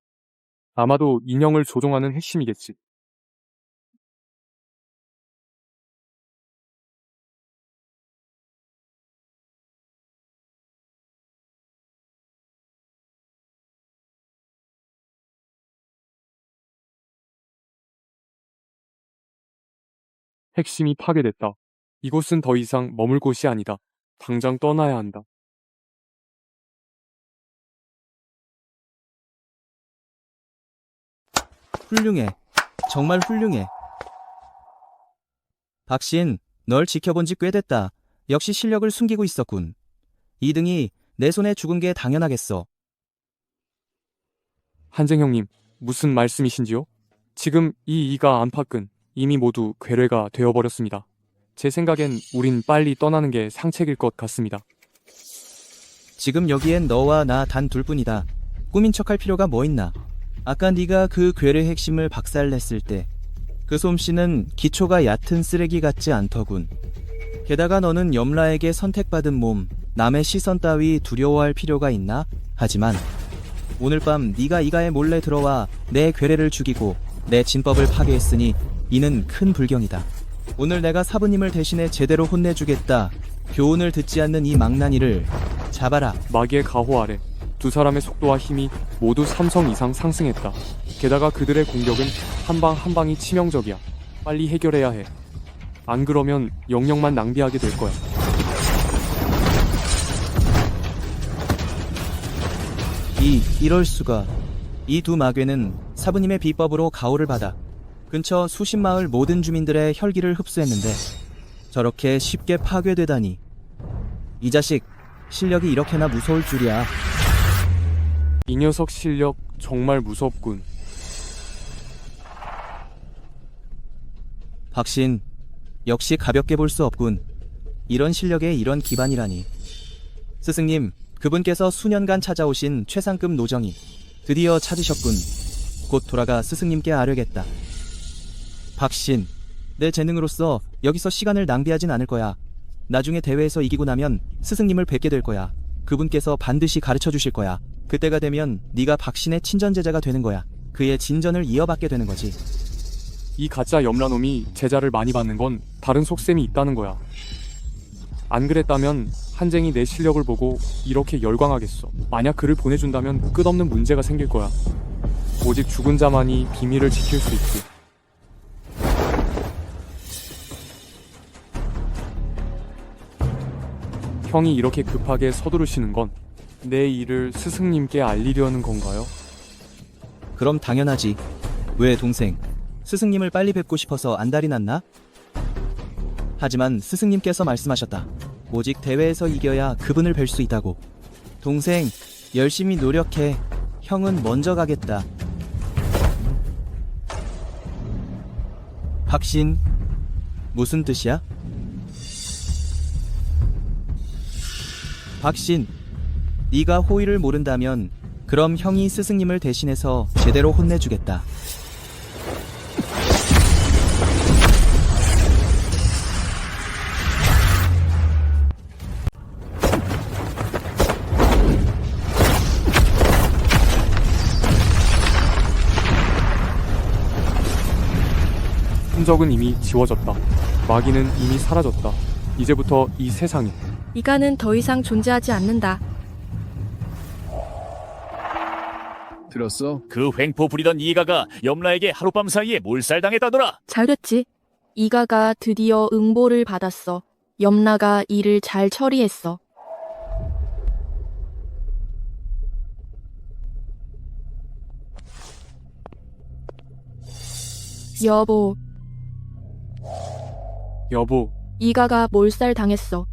아마도 인형을 조종하는 핵심이겠지. 핵심이 파괴됐다. 이곳은 더 이상 머물 곳이 아니다. 당장 떠나야 한다. 훌륭해. 정말 훌륭해. 박신, 널 지켜본 지 꽤 됐다. 역시 실력을 숨기고 있었군. 2등이 내 손에 죽은 게 당연하겠어. 한쟁 형님, 무슨 말씀이신지요? 지금 이 이가 안팎은 이미 모두 괴뢰가 되어버렸습니다. 제 생각엔 우린 빨리 떠나는 게 상책일 것 같습니다. 지금 여기엔 너와 나 단 둘뿐이다. 꾸민 척할 필요가 뭐 있나? 아까 네가 그 괴뢰 핵심을 박살냈을 때 그 솜씨는 기초가 얕은 쓰레기 같지 않더군. 게다가 너는 염라에게 선택받은 몸, 남의 시선 따위 두려워할 필요가 있나? 하지만 오늘 밤 네가 이가에 몰래 들어와 내 괴뢰를 죽이고 내 진법을 파괴했으니 이는 큰 불경이다. 오늘 내가 사부님을 대신해 제대로 혼내주겠다. 교훈을 듣지 않는 이 망나니를 잡아라. 마귀의 가호 아래 두 사람의 속도와 힘이 모두 3성 이상 상승했다. 게다가 그들의 공격은 한 방 한 방이 치명적이야. 빨리 해결해야 해. 안 그러면 영역만 낭비하게 될 거야. 이럴 수가. 이 두 마괴는 사부님의 비법으로 가호를 받아 근처 수십 마을 모든 주민들의 혈기를 흡수했는데 저렇게 쉽게 파괴되다니. 이 자식 실력이 이렇게나 무서울 줄이야. 이 녀석 실력 정말 무섭군. 박신, 역시 가볍게 볼 수 없군. 이런 실력에 이런 기반이라니. 스승님, 그분께서 수년간 찾아오신 최상급 노정이 드디어 찾으셨군. 곧 돌아가 스승님께 아뢰겠다. 박신, 내 재능으로서 여기서 시간을 낭비하진 않을 거야. 나중에 대회에서 이기고 나면 스승님을 뵙게 될 거야. 그분께서 반드시 가르쳐 주실 거야. 그때가 되면 네가 박신의 친전 제자가 되는 거야. 그의 진전을 이어받게 되는 거지. 이 가짜 염라놈이 제자를 많이 받는 건 다른 속셈이 있다는 거야. 안 그랬다면 한쟁이 내 실력을 보고 이렇게 열광하겠어. 만약 그를 보내준다면 끝없는 문제가 생길 거야. 오직 죽은 자만이 비밀을 지킬 수 있지. 형이 이렇게 급하게 서두르시는 건 내 일을 스승님께 알리려는 건가요? 그럼 당연하지. 왜 동생? 스승님을 빨리 뵙고 싶어서 안달이 났나? 하지만 스승님께서 말씀하셨다. 오직 대회에서 이겨야 그분을 뵐 수 있다고. 동생, 열심히 노력해. 형은 먼저 가겠다. 박신, 무슨 뜻이야? 박신, 네가 호의를 모른다면 그럼 형이 스승님을 대신해서 제대로 혼내주겠다. 천적은 이미 지워졌다. 마귀는 이미 사라졌다. 이제부터 이 세상에 이가는 더 이상 존재하지 않는다. 들었어? 그 횡포 부리던 이가가 염라에게 하룻밤 사이에 몰살당했다더라. 잘 됐지. 이가가 드디어 응보를 받았어. 염라가 이를 잘 처리했어. 여보, 여보, 이가가 몰살 당했어.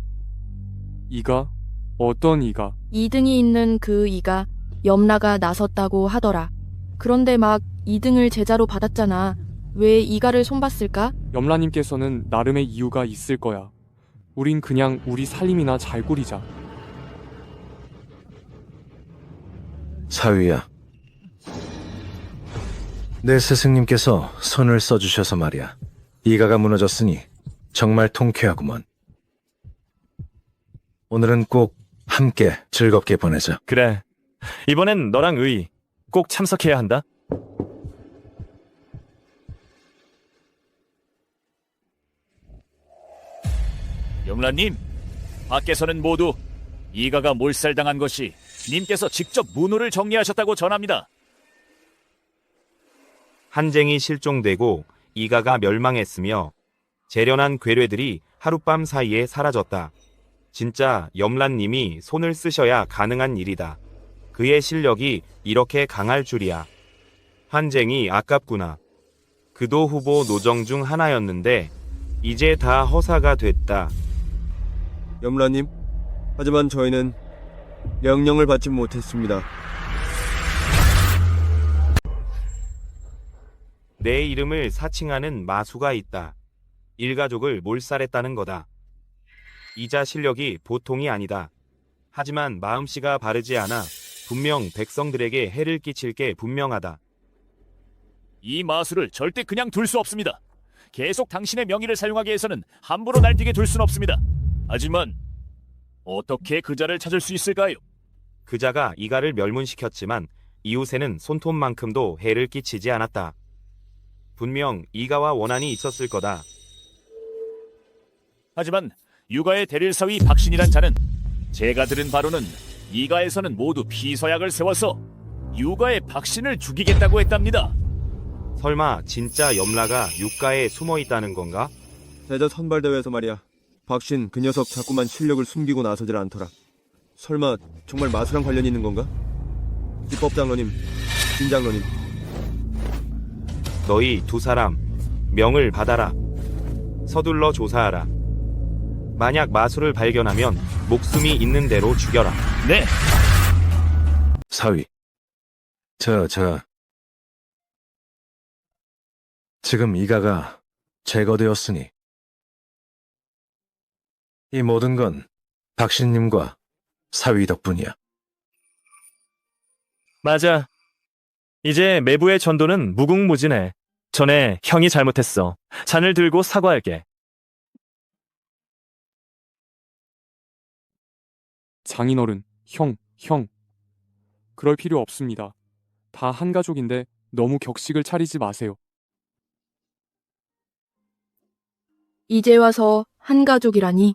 이가? 어떤 이가? 2등이 있는 그 이가 염라가 나섰다고 하더라. 그런데 막 2등을 제자로 받았잖아. 왜 이가를 손봤을까? 염라님께서는 나름의 이유가 있을 거야. 우린 그냥 우리 살림이나 잘 꾸리자. 사위야. 내 스승님께서 손을 써주셔서 말이야. 이가가 무너졌으니 정말 통쾌하구먼. 오늘은 꼭 함께 즐겁게 보내자. 그래. 이번엔 너랑 의 꼭 참석해야 한다. 염라님, 밖에서는 모두 이가가 몰살당한 것이 님께서 직접 문호를 정리하셨다고 전합니다. 한쟁이 실종되고 이가가 멸망했으며 재련한 괴뢰들이 하룻밤 사이에 사라졌다. 진짜 염란님이 손을 쓰셔야 가능한 일이다. 그의 실력이 이렇게 강할 줄이야. 한쟁이 아깝구나. 그도 후보 노정 중 하나였는데 이제 다 허사가 됐다. 염라님, 하지만 저희는 명령을 받지 못했습니다. 내 이름을 사칭하는 마수가 있다. 일가족을 몰살했다는 거다. 이자 실력이 보통이 아니다. 하지만 마음씨가 바르지 않아 분명 백성들에게 해를 끼칠 게 분명하다. 이 마수를 절대 그냥 둘 수 없습니다. 계속 당신의 명의를 사용하기 위해서는 함부로 날뛰게 둘 순 없습니다. 하지만 어떻게 그자를 찾을 수 있을까요? 그자가 이가를 멸문시켰지만 이웃에는 손톱만큼도 해를 끼치지 않았다. 분명 이가와 원한이 있었을 거다. 하지만 유가의 대릴사위 박신이란 자는 제가 들은 바로는 이가에서는 모두 피서약을 세워서 유가의 박신을 죽이겠다고 했답니다. 설마 진짜 염라가 육가에 숨어 있다는 건가? 대저 선발대회에서 말이야. 박신 그 녀석 자꾸만 실력을 숨기고 나서질 않더라. 설마 정말 마수랑 관련이 있는 건가? 입법장로님, 김장로님. 너희 두 사람 명을 받아라. 서둘러 조사하라. 만약 마수를 발견하면 목숨이 있는 대로 죽여라. 네. 사위. 지금 이가가 제거되었으니 이 모든 건 박신님과 사위 덕분이야. 맞아. 이제 매부의 전도는 무궁무진해. 전에 형이 잘못했어. 잔을 들고 사과할게. 장인어른, 형. 그럴 필요 없습니다. 다 한 가족인데 너무 격식을 차리지 마세요. 이제 와서 한 가족이라니.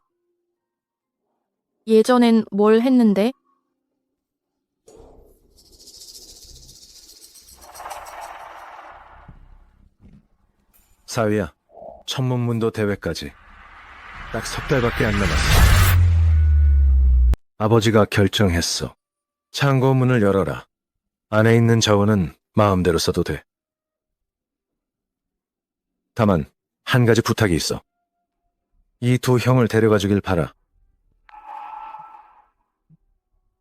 예전엔 뭘 했는데? 사위야, 천문문도 대회까지 딱 석 달밖에 안 남았어. 아버지가 결정했어. 창고문을 열어라. 안에 있는 자원은 마음대로 써도 돼. 다만 한 가지 부탁이 있어. 이 두 형을 데려가 주길 바라.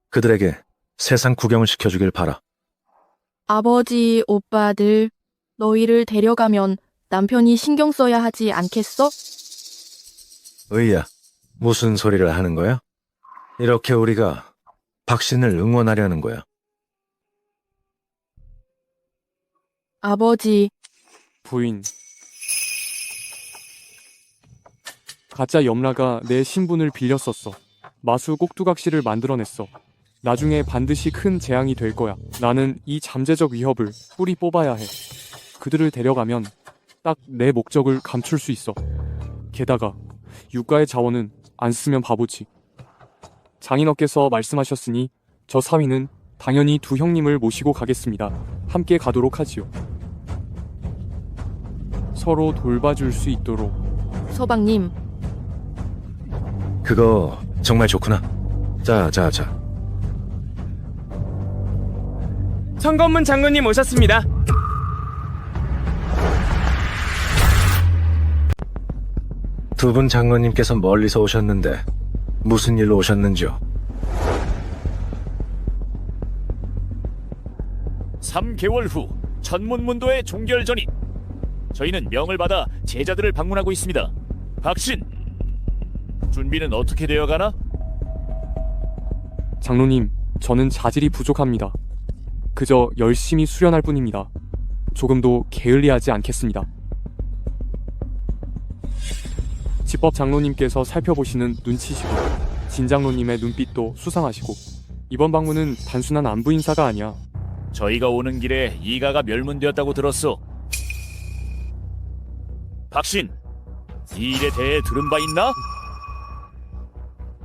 그들에게 세상 구경을 시켜주길 바라. 아버지, 오빠들, 너희를 데려가면 남편이 신경 써야 하지 않겠어? 의야, 무슨 소리를 하는 거야? 이렇게 우리가 박신을 응원하려는 거야. 아버지. 부인. 가짜 염라가 내 신분을 빌렸었어. 마수 꼭두각시를 만들어냈어. 나중에 반드시 큰 재앙이 될 거야. 나는 이 잠재적 위협을 뿌리 뽑아야 해. 그들을 데려가면 딱 내 목적을 감출 수 있어. 게다가 유가의 자원은 안 쓰면 바보지. 장인어께서 말씀하셨으니 저 사위는 당연히 두 형님을 모시고 가겠습니다. 함께 가도록 하지요. 서로 돌봐줄 수 있도록. 서방님, 그거 정말 좋구나. 자. 성검문 장로님 오셨습니다. 두 분 장로님께서 멀리서 오셨는데 무슨 일로 오셨는지요? 3개월 후 천문문도의 종결전이 저희는 명을 받아 제자들을 방문하고 있습니다. 박신, 준비는 어떻게 되어가나? 장로님, 저는 자질이 부족합니다. 그저 열심히 수련할 뿐입니다. 조금도 게을리하지 않겠습니다. 집법 장로님께서 살펴보시는 눈치시고 진 장로님의 눈빛도 수상하시고 이번 방문은 단순한 안부 인사가 아니야. 저희가 오는 길에 이가가 멸문되었다고 들었소. 박신, 이 일에 대해 들은 바 있나?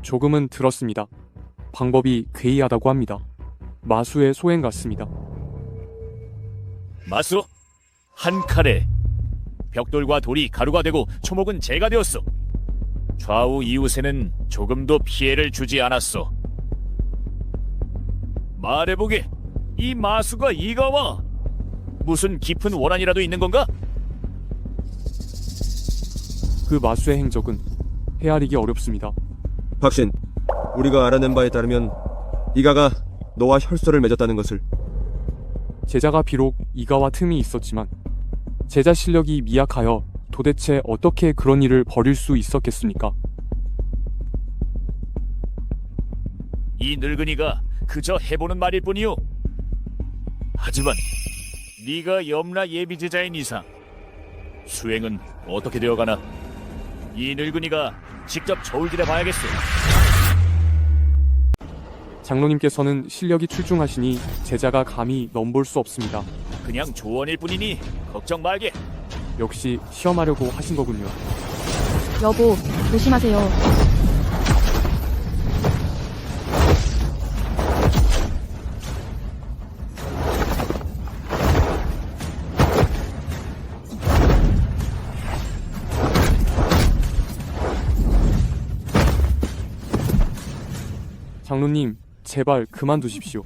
조금은 들었습니다. 방법이 괴이하다고 합니다. 마수의 소행 같습니다. 마수, 한 칼에 벽돌과 돌이 가루가 되고 초목은 재가 되었소. 좌우 이웃에는 조금도 피해를 주지 않았소. 말해보게, 이 마수가 이가와 무슨 깊은 원한이라도 있는 건가? 그 마수의 행적은 헤아리기 어렵습니다. 박신, 우리가 알아낸 바에 따르면 이가가 너와 혈서를 맺었다는 것을. 제자가 비록 이가와 틈이 있었지만 제자 실력이 미약하여 도대체 어떻게 그런 일을 벌일 수 있었겠습니까? 이 늙은이가 그저 해보는 말일 뿐이오. 하지만 네가 염라 예비제자인 이상 수행은 어떻게 되어가나? 이 늙은이가 직접 저울질해 봐야겠소. 장로님께서는 실력이 출중하시니 제자가 감히 넘볼 수 없습니다. 그냥 조언일 뿐이니 걱정 말게. 역시 시험하려고 하신 거군요. 여보, 조심하세요. 장로님, 제발 그만두십시오.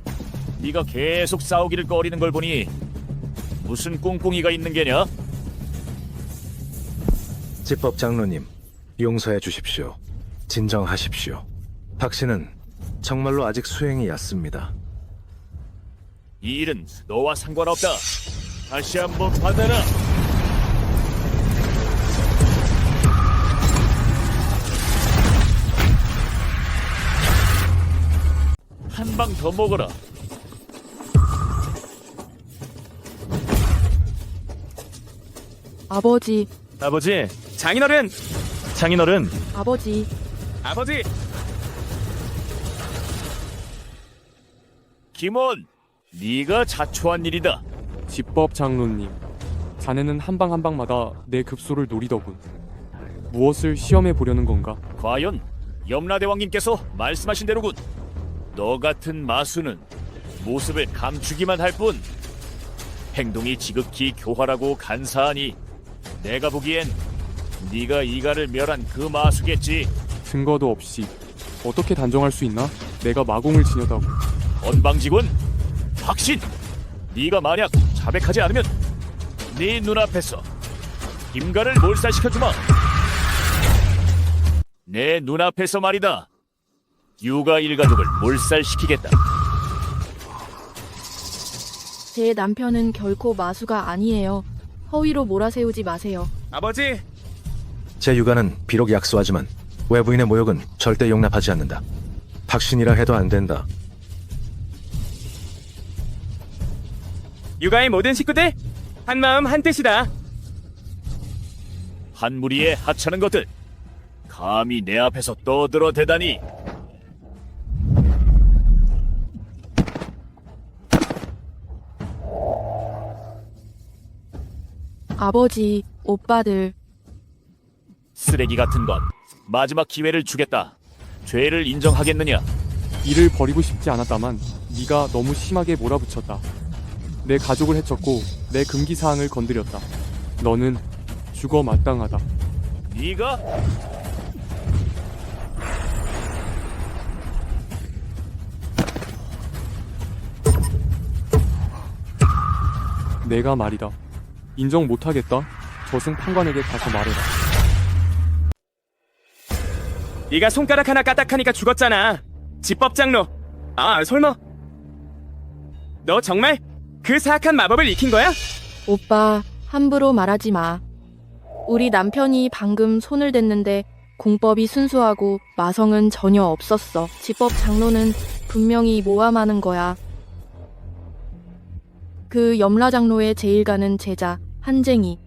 네가 계속 싸우기를 꺼리는 걸 보니 무슨 꿍꿍이가 있는 게냐? 집법 장로님, 용서해 주십시오. 진정하십시오. 박씨는 정말로 아직 수행이 얕습니다. 이 일은 너와 상관없다. 다시 한번 받아라. 한 방 더 먹어라. 아버지, 아버지, 장인어른, 장인어른, 아버지. 아버지. 김원, 네가 자초한 일이다. 집법 장로님, 자네는 한 방 한 방마다 내 급소를 노리더군. 무엇을 시험해 보려는 건가? 과연 염라대왕님께서 말씀하신 대로군. 너 같은 마수는 모습을 감추기만 할 뿐 행동이 지극히 교활하고 간사하니 내가 보기엔 네가 이가를 멸한 그 마수겠지. 증거도 없이 어떻게 단정할 수 있나? 내가 마공을 지녔다고. 건방지군. 박신, 네가 만약 자백하지 않으면 네 눈앞에서 김가를 몰살시켜주마. 내 눈앞에서 말이다. 유가 일가족을 몰살시키겠다. 제 남편은 결코 마수가 아니에요. 허위로 몰아세우지 마세요. 아버지. 제 육아는 비록 약소하지만 외부인의 모욕은 절대 용납하지 않는다. 박신이라 해도 안 된다. 육아의 모든 식구들 한마음 한뜻이다. 한 무리에 하찮은 것들, 감히 내 앞에서 떠들어대다니. 아버지, 오빠들. 쓰레기 같은 것. 마지막 기회를 주겠다. 죄를 인정하겠느냐? 일을 버리고 싶지 않았다만 네가 너무 심하게 몰아붙였다. 내 가족을 해쳤고 내 금기사항을 건드렸다. 너는 죽어 마땅하다. 네가? 내가 말이다. 인정 못하겠다. 저승 판관에게 가서 말해라. 네가 손가락 하나 까딱하니까 죽었잖아. 지법장로. 아, 설마 너 정말 그 사악한 마법을 익힌 거야? 오빠, 함부로 말하지 마. 우리 남편이 방금 손을 댔는데 공법이 순수하고 마성은 전혀 없었어. 지법 장로는 분명히 모함하는 거야. 그 염라장로의 제일 가는 제자, 한쟁이.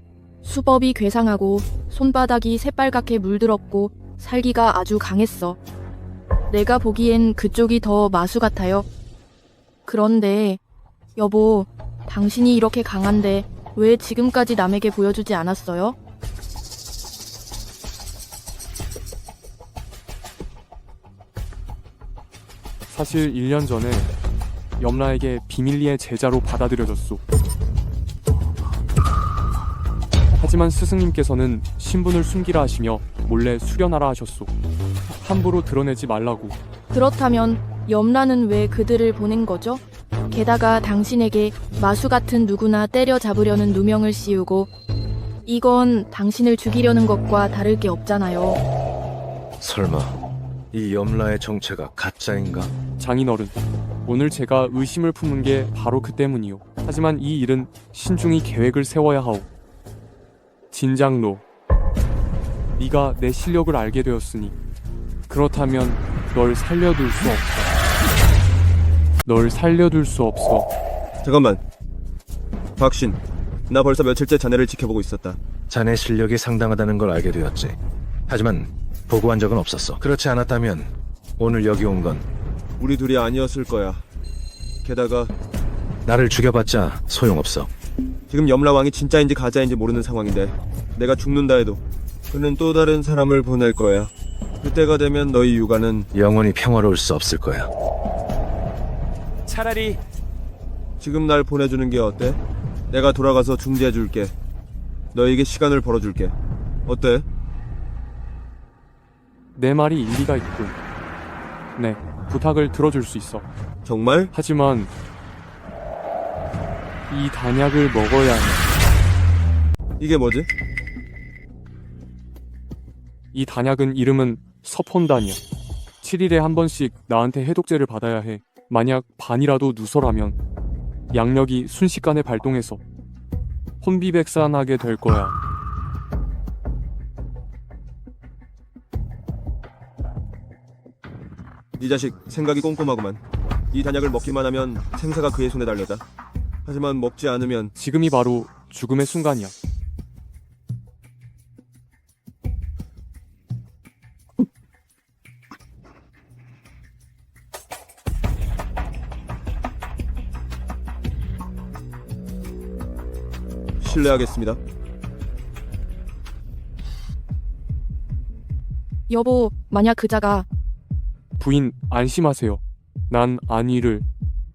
수법이 괴상하고 손바닥이 새빨갛게 물들었고 살기가 아주 강했어. 내가 보기엔 그쪽이 더 마수 같아요. 그런데 여보, 당신이 이렇게 강한데 왜 지금까지 남에게 보여주지 않았어요? 사실 1년 전에 염라에게 비밀리에 제자로 받아들여졌소. 하지만 스승님께서는 신분을 숨기라 하시며 몰래 수련하라 하셨소. 함부로 드러내지 말라고. 그렇다면 염라는 왜 그들을 보낸 거죠? 게다가 당신에게 마수 같은 누구나 때려잡으려는 누명을 씌우고 이건 당신을 죽이려는 것과 다를 게 없잖아요. 설마 이 염라의 정체가 가짜인가? 장인어른, 오늘 제가 의심을 품은 게 바로 그 때문이요. 하지만 이 일은 신중히 계획을 세워야 하오. 진장로, 네가 내 실력을 알게 되었으니 그렇다면 널 살려둘 수 없어. 널 살려둘 수 없어. 잠깐만. 박신, 나 벌써 며칠째 자네를 지켜보고 있었다. 자네 실력이 상당하다는 걸 알게 되었지. 하지만 보고한 적은 없었어. 그렇지 않았다면 오늘 여기 온 건 우리 둘이 아니었을 거야. 게다가 나를 죽여봤자 소용없어. 지금 염라왕이 진짜인지 가짜인지 모르는 상황인데 내가 죽는다 해도 그는 또 다른 사람을 보낼 거야. 그때가 되면 너희 육아는 영원히 평화로울 수 없을 거야. 차라리 지금 날 보내주는 게 어때? 내가 돌아가서 중재해줄게. 너에게 시간을 벌어줄게. 어때? 내 말이 일리가 있군. 네, 부탁을 들어줄 수 있어. 정말? 하지만 이 단약을 먹어야 해. 이게 뭐지? 이 단약은 이름은 서폰단이야. 7일에 한 번씩 나한테 해독제를 받아야 해. 만약 반이라도 누설하면 양력이 순식간에 발동해서 혼비백산하게 될 거야. 이 자식 생각이 꼼꼼하구만. 이 단약을 먹기만 하면 생사가 그의 손에 달렸다. 하지만 먹지 않으면 지금이 바로 죽음의 순간이야. 실례하겠습니다. 여보, 만약 그자가 부인, 안심하세요. 난 안위를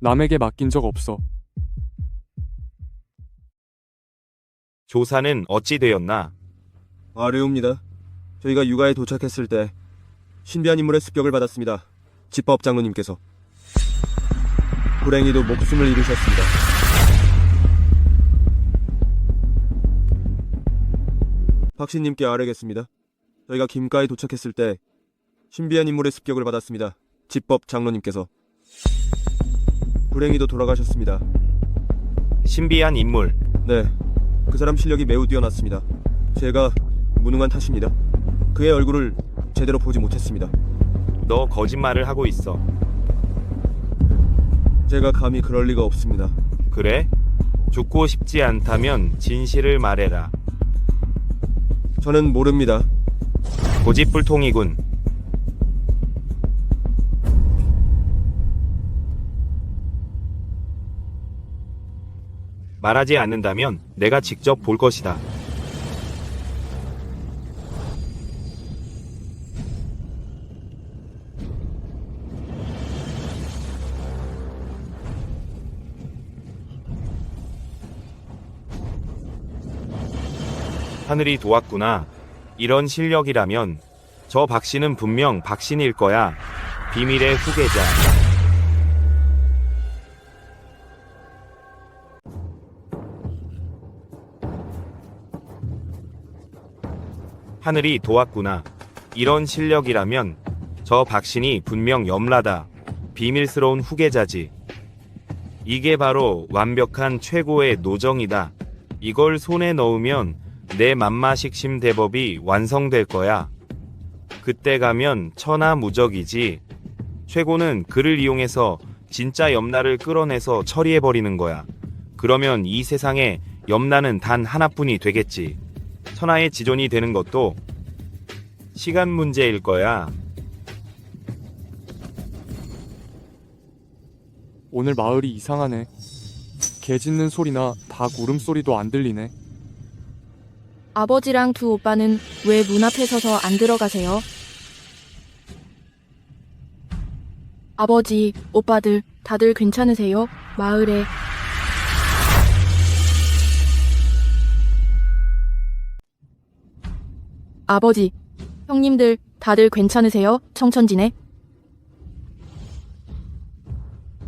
남에게 맡긴 적 없어. 조사는 어찌 되었나? 아뢰옵니다. 저희가 육아에 도착했을 때 신비한 인물의 습격을 받았습니다. 지법 장로님께서. 불행히도 목숨을 잃으셨습니다. 박신님께 아뢰겠습니다. 저희가 김가에 도착했을 때 신비한 인물의 습격을 받았습니다. 지법 장로님께서. 불행히도 돌아가셨습니다. 신비한 인물. 네, 그 사람 실력이 매우 뛰어났습니다. 제가 무능한 탓입니다. 그의 얼굴을 제대로 보지 못했습니다. 너 거짓말을 하고 있어. 제가 감히 그럴 리가 없습니다. 그래? 죽고 싶지 않다면 진실을 말해라. 저는 모릅니다. 고집불통이군. 말하지 않는다면 내가 직접 볼 것이다. 하늘이 도왔구나. 이런 실력이라면 저 박씨는 분명 박신일 거야. 비밀의 후계자. 하늘이 도왔구나. 이런 실력이라면 저 박신이 분명 염라다. 비밀스러운 후계자지. 이게 바로 완벽한 최고의 노정이다. 이걸 손에 넣으면 내 맘마식심 대법이 완성될 거야. 그때 가면 천하무적이지. 최고는 그를 이용해서 진짜 염라를 끌어내서 처리해버리는 거야. 그러면 이 세상에 염라는 단 하나뿐이 되겠지. 천하의 지존이 되는 것도 시간 문제일 거야. 오늘 마을이 이상하네. 개 짖는 소리나 닭 울음소리도 안 들리네. 아버지랑 두 오빠는 왜 문 앞에 서서 안 들어가세요? 아버지, 오빠들, 다들 괜찮으세요? 마을에 아버지, 형님들 다들 괜찮으세요? 청천지네?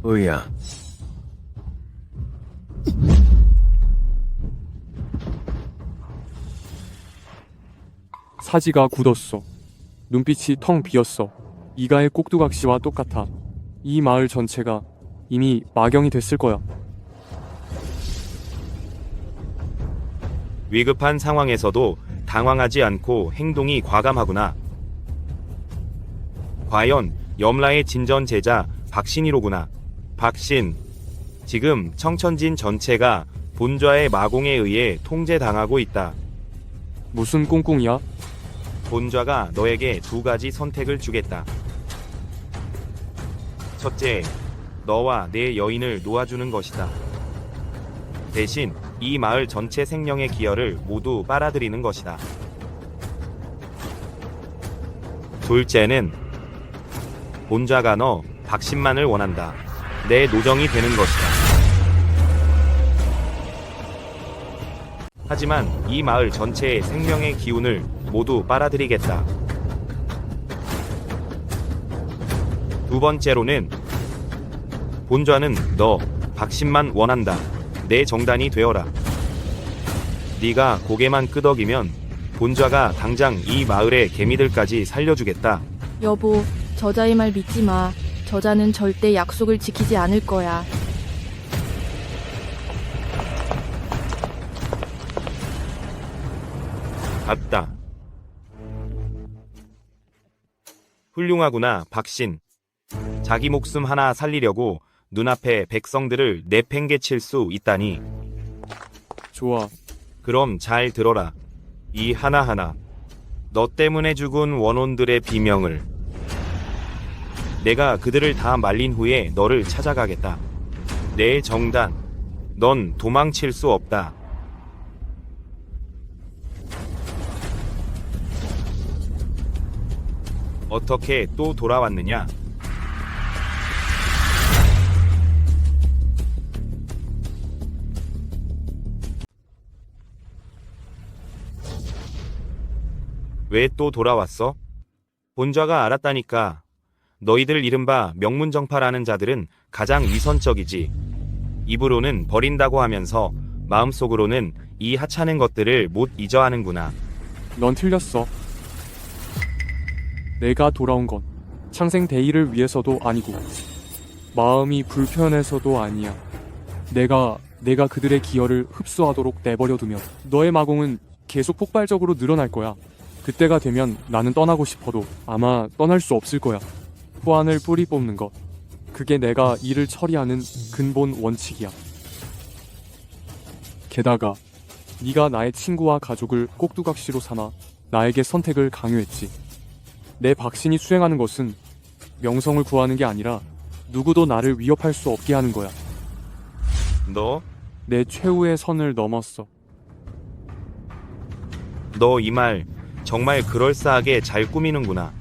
의야. 사지가 굳었어. 눈빛이 텅 비었어. 이가의 꼭두각시와 똑같아. 이 마을 전체가 이미 마경이 됐을 거야. 위급한 상황에서도 당황하지 않고 행동이 과감하구나. 과연 염라의 진전 제자 박신이로구나. 박신. 지금 청천진 전체가 본좌의 마공에 의해 통제당하고 있다. 무슨 꿍꿍이야? 본좌가 너에게 두 가지 선택을 주겠다. 첫째, 너와 내 여인을 놓아주는 것이다. 대신 이 마을 전체 생명의 기여를 모두 빨아들이는 것이다. 둘째는 본좌가 너 박신만을 원한다. 내 노정이 되는 것이다. 하지만 이 마을 전체의 생명의 기운을 모두 빨아들이겠다. 두 번째로는 본좌는 너 박신만 원한다. 내 정단이 되어라. 네가 고개만 끄덕이면 본좌가 당장 이 마을의 개미들까지 살려주겠다. 여보, 저자의 말 믿지 마. 저자는 절대 약속을 지키지 않을 거야. 맞다. 훌륭하구나, 박신. 자기 목숨 하나 살리려고 눈앞에 백성들을 내팽개칠 수 있다니. 좋아. 그럼 잘 들어라. 이 하나하나. 너 때문에 죽은 원혼들의 비명을. 내가 그들을 다 말린 후에 너를 찾아가겠다. 내 정단. 넌 도망칠 수 없다. 어떻게 또 돌아왔느냐? 왜 또 돌아왔어? 본좌가 알았다니까. 너희들 이른바 명문정파라는 자들은 가장 위선적이지. 입으로는 버린다고 하면서 마음속으로는 이 하찮은 것들을 못 잊어 하는구나. 넌 틀렸어. 내가 돌아온 건 창생 대의를 위해서도 아니고 마음이 불편해서도 아니야. 내가 그들의 기여를 흡수하도록 내버려두면 너의 마공은 계속 폭발적으로 늘어날 거야. 그때가 되면 나는 떠나고 싶어도 아마 떠날 수 없을 거야. 후안을 뿌리 뽑는 것. 그게 내가 일을 처리하는 근본 원칙이야. 게다가 네가 나의 친구와 가족을 꼭두각시로 삼아 나에게 선택을 강요했지. 내 박신이 수행하는 것은 명성을 구하는 게 아니라 누구도 나를 위협할 수 없게 하는 거야. 너? 내 최후의 선을 넘었어. 너 이 말 정말 그럴싸하게 잘 꾸미는구나.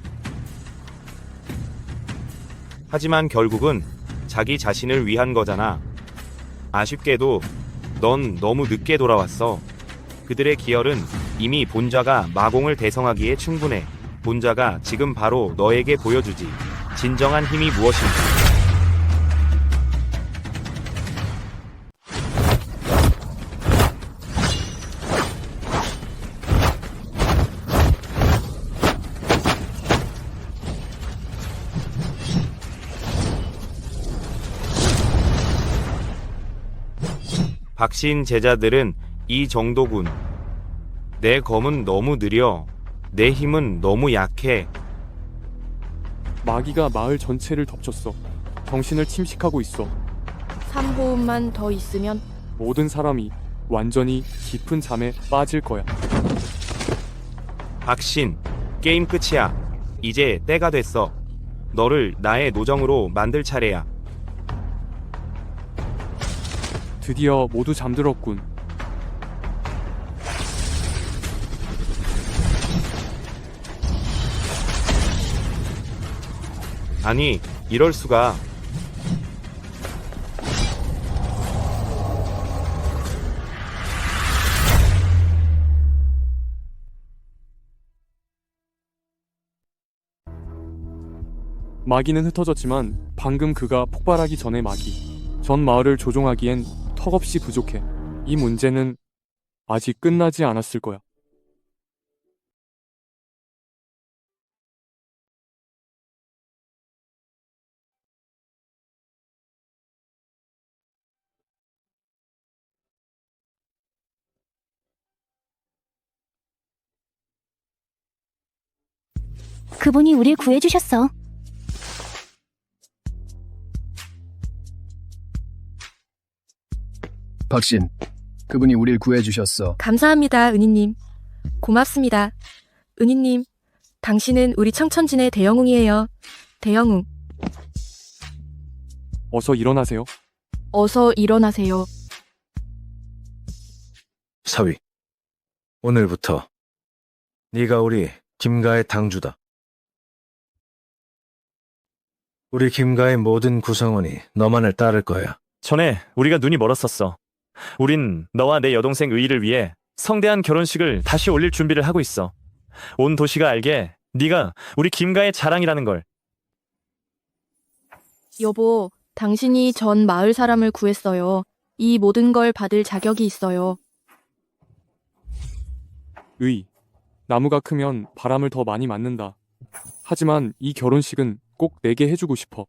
하지만 결국은 자기 자신을 위한 거잖아. 아쉽게도 넌 너무 늦게 돌아왔어. 그들의 기혈은 이미 본좌가 마공을 대성하기에 충분해. 본좌가 지금 바로 너에게 보여주지. 진정한 힘이 무엇인가. 박신 제자들은 이 정도군. 내 검은 너무 느려. 내 힘은 너무 약해. 마귀가 마을 전체를 덮쳤어. 정신을 침식하고 있어. 3호흡만 더 있으면 모든 사람이 완전히 깊은 잠에 빠질 거야. 박신, 게임 끝이야. 이제 때가 됐어. 너를 나의 노정으로 만들 차례야. 드디어 모두 잠들었군. 아니, 이럴 수가. 마귀는 흩어졌지만 방금 그가 폭발하기 전의 마귀. 전 마을을 조종하기엔 턱없이 부족해. 이 문제는 아직 끝나지 않았을 거야. 그분이 우릴 구해주셨어. 박신, 그분이 우릴 구해주셨어. 감사합니다, 은희님. 고맙습니다. 은희님, 당신은 우리 청천진의 대영웅이에요. 대영웅. 어서 일어나세요. 어서 일어나세요. 사위, 오늘부터 네가 우리 김가의 당주다. 우리 김가의 모든 구성원이 너만을 따를 거야. 전에 우리가 눈이 멀었었어. 우린 너와 내 여동생 의희를 위해 성대한 결혼식을 다시 올릴 준비를 하고 있어. 온 도시가 알게 네가 우리 김가의 자랑이라는 걸. 여보, 당신이 전 마을 사람을 구했어요. 이 모든 걸 받을 자격이 있어요. 나무가 크면 바람을 더 많이 맞는다. 하지만 이 결혼식은 꼭 내게 해주고 싶어.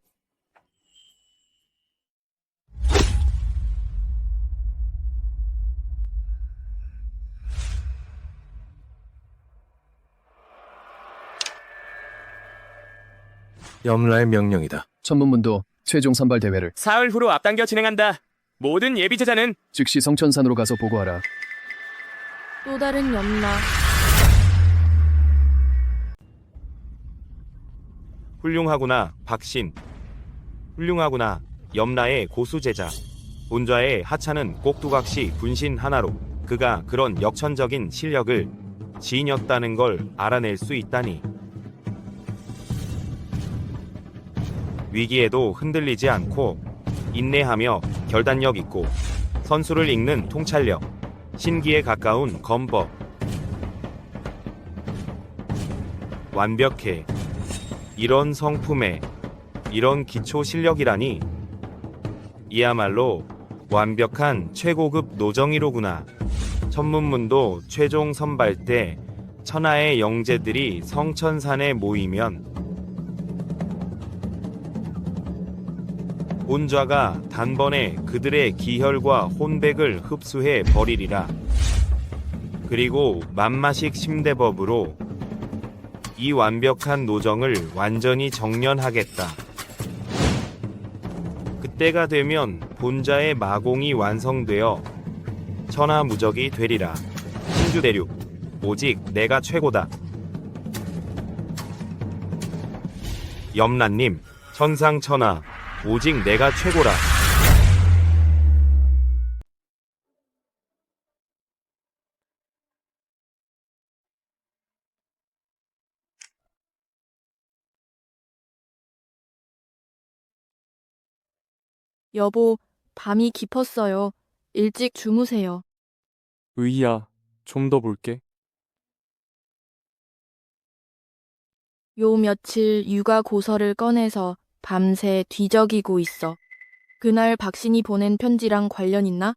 염라의 명령이다. 천문문도 최종 선발 대회를 사흘 후로 앞당겨 진행한다. 모든 예비 제자는 즉시 성천산으로 가서 보고하라. 또 다른 염라. 훌륭하구나, 박신. 훌륭하구나, 염라의 고수제자. 본좌의 하찮은 꼭두각시 분신 하나로 그가 그런 역천적인 실력을 지녔다는 걸 알아낼 수 있다니. 위기에도 흔들리지 않고 인내하며 결단력 있고 선수를 읽는 통찰력, 신기에 가까운 검법. 완벽해. 이런 성품에 이런 기초 실력이라니. 이야말로 완벽한 최고급 노정이로구나. 천문문도 최종 선발 때 천하의 영재들이 성천산에 모이면 본좌가 단번에 그들의 기혈과 혼백을 흡수해 버리리라. 그리고 만마식 심대법으로 이 완벽한 노정을 완전히 정련하겠다. 그때가 되면 본좌의 마공이 완성되어 천하무적이 되리라. 신주대륙, 오직 내가 최고다. 염라님, 천상천하, 오직 내가 최고라. 여보, 밤이 깊었어요. 일찍 주무세요. 의희야, 좀 더 볼게. 요 며칠 육아 고서를 꺼내서 밤새 뒤적이고 있어. 그날 박신이 보낸 편지랑 관련 있나?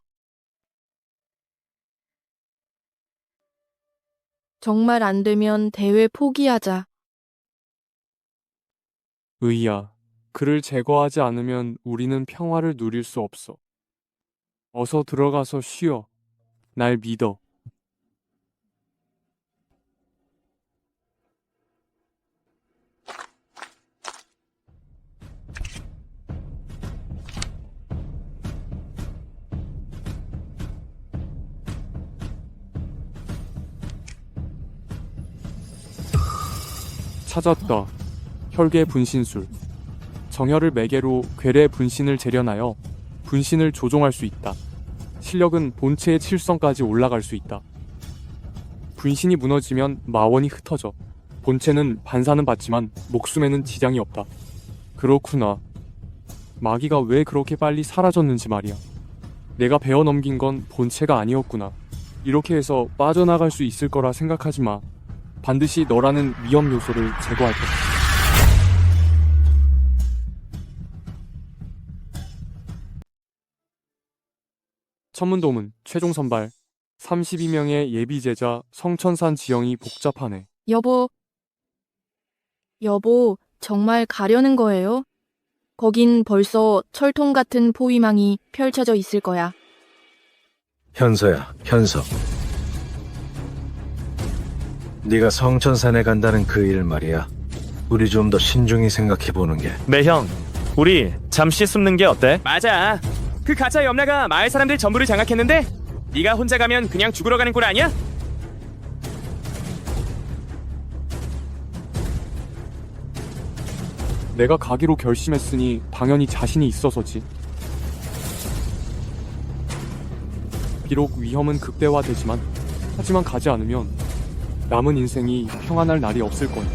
정말 안 되면 대회 포기하자. 의야, 그를 제거하지 않으면 우리는 평화를 누릴 수 없어. 어서 들어가서 쉬어. 날 믿어. 찾았다. 혈계 분신술. 정혈을 매개로 괴뢰 분신을 재련하여 분신을 조종할 수 있다. 실력은 본체의 7성까지 올라갈 수 있다. 분신이 무너지면 마원이 흩어져. 본체는 반사는 받지만 목숨에는 지장이 없다. 그렇구나. 마귀가 왜 그렇게 빨리 사라졌는지 말이야. 내가 배워 넘긴 건 본체가 아니었구나. 이렇게 해서 빠져나갈 수 있을 거라 생각하지 마. 반드시 너라는 위험 요소를 제거할 거다. 천문도문 최종 선발 32명의 예비 제자 성천산 지형이 복잡하네. 여보, 정말 가려는 거예요? 거긴 벌써 철통 같은 포위망이 펼쳐져 있을 거야. 현서야, 현서. 네가 성천산에 간다는 그 일 말이야. 우리 좀 더 신중히 생각해보는 게. 매형, 우리 잠시 숨는 게 어때? 맞아. 그 가짜 염라가 마을 사람들 전부를 장악했는데 네가 혼자 가면 그냥 죽으러 가는 꼴 아니야? 내가 가기로 결심했으니 당연히 자신이 있어서지. 비록 위험은 극대화되지만 하지만 가지 않으면 남은 인생이 평안할 날이 없을 거야.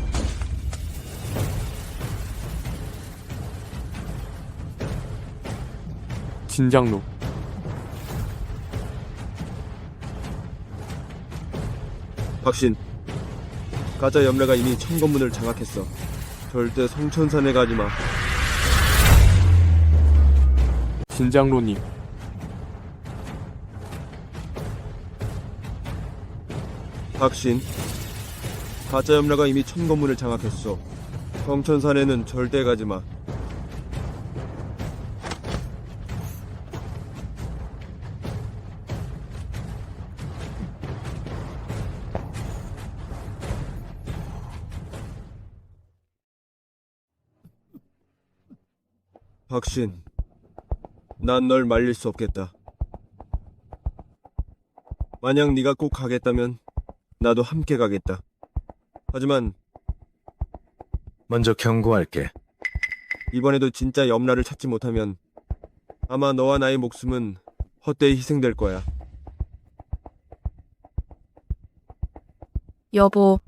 진장로. 박신, 가짜 염라가 이미 천건문을 장악했어. 절대 성천산에 가지 마. 진장로님. 박신, 가짜 염라가 이미 천건문을 장악했어. 성천산에는 절대 가지 마. 박신, 난 널 말릴 수 없겠다. 만약 네가 꼭 가겠다면 나도 함께 가겠다. 하지만 먼저 경고할게. 이번에도 진짜 염라를 찾지 못하면 아마 너와 나의 목숨은 헛되이 희생될 거야. 여보,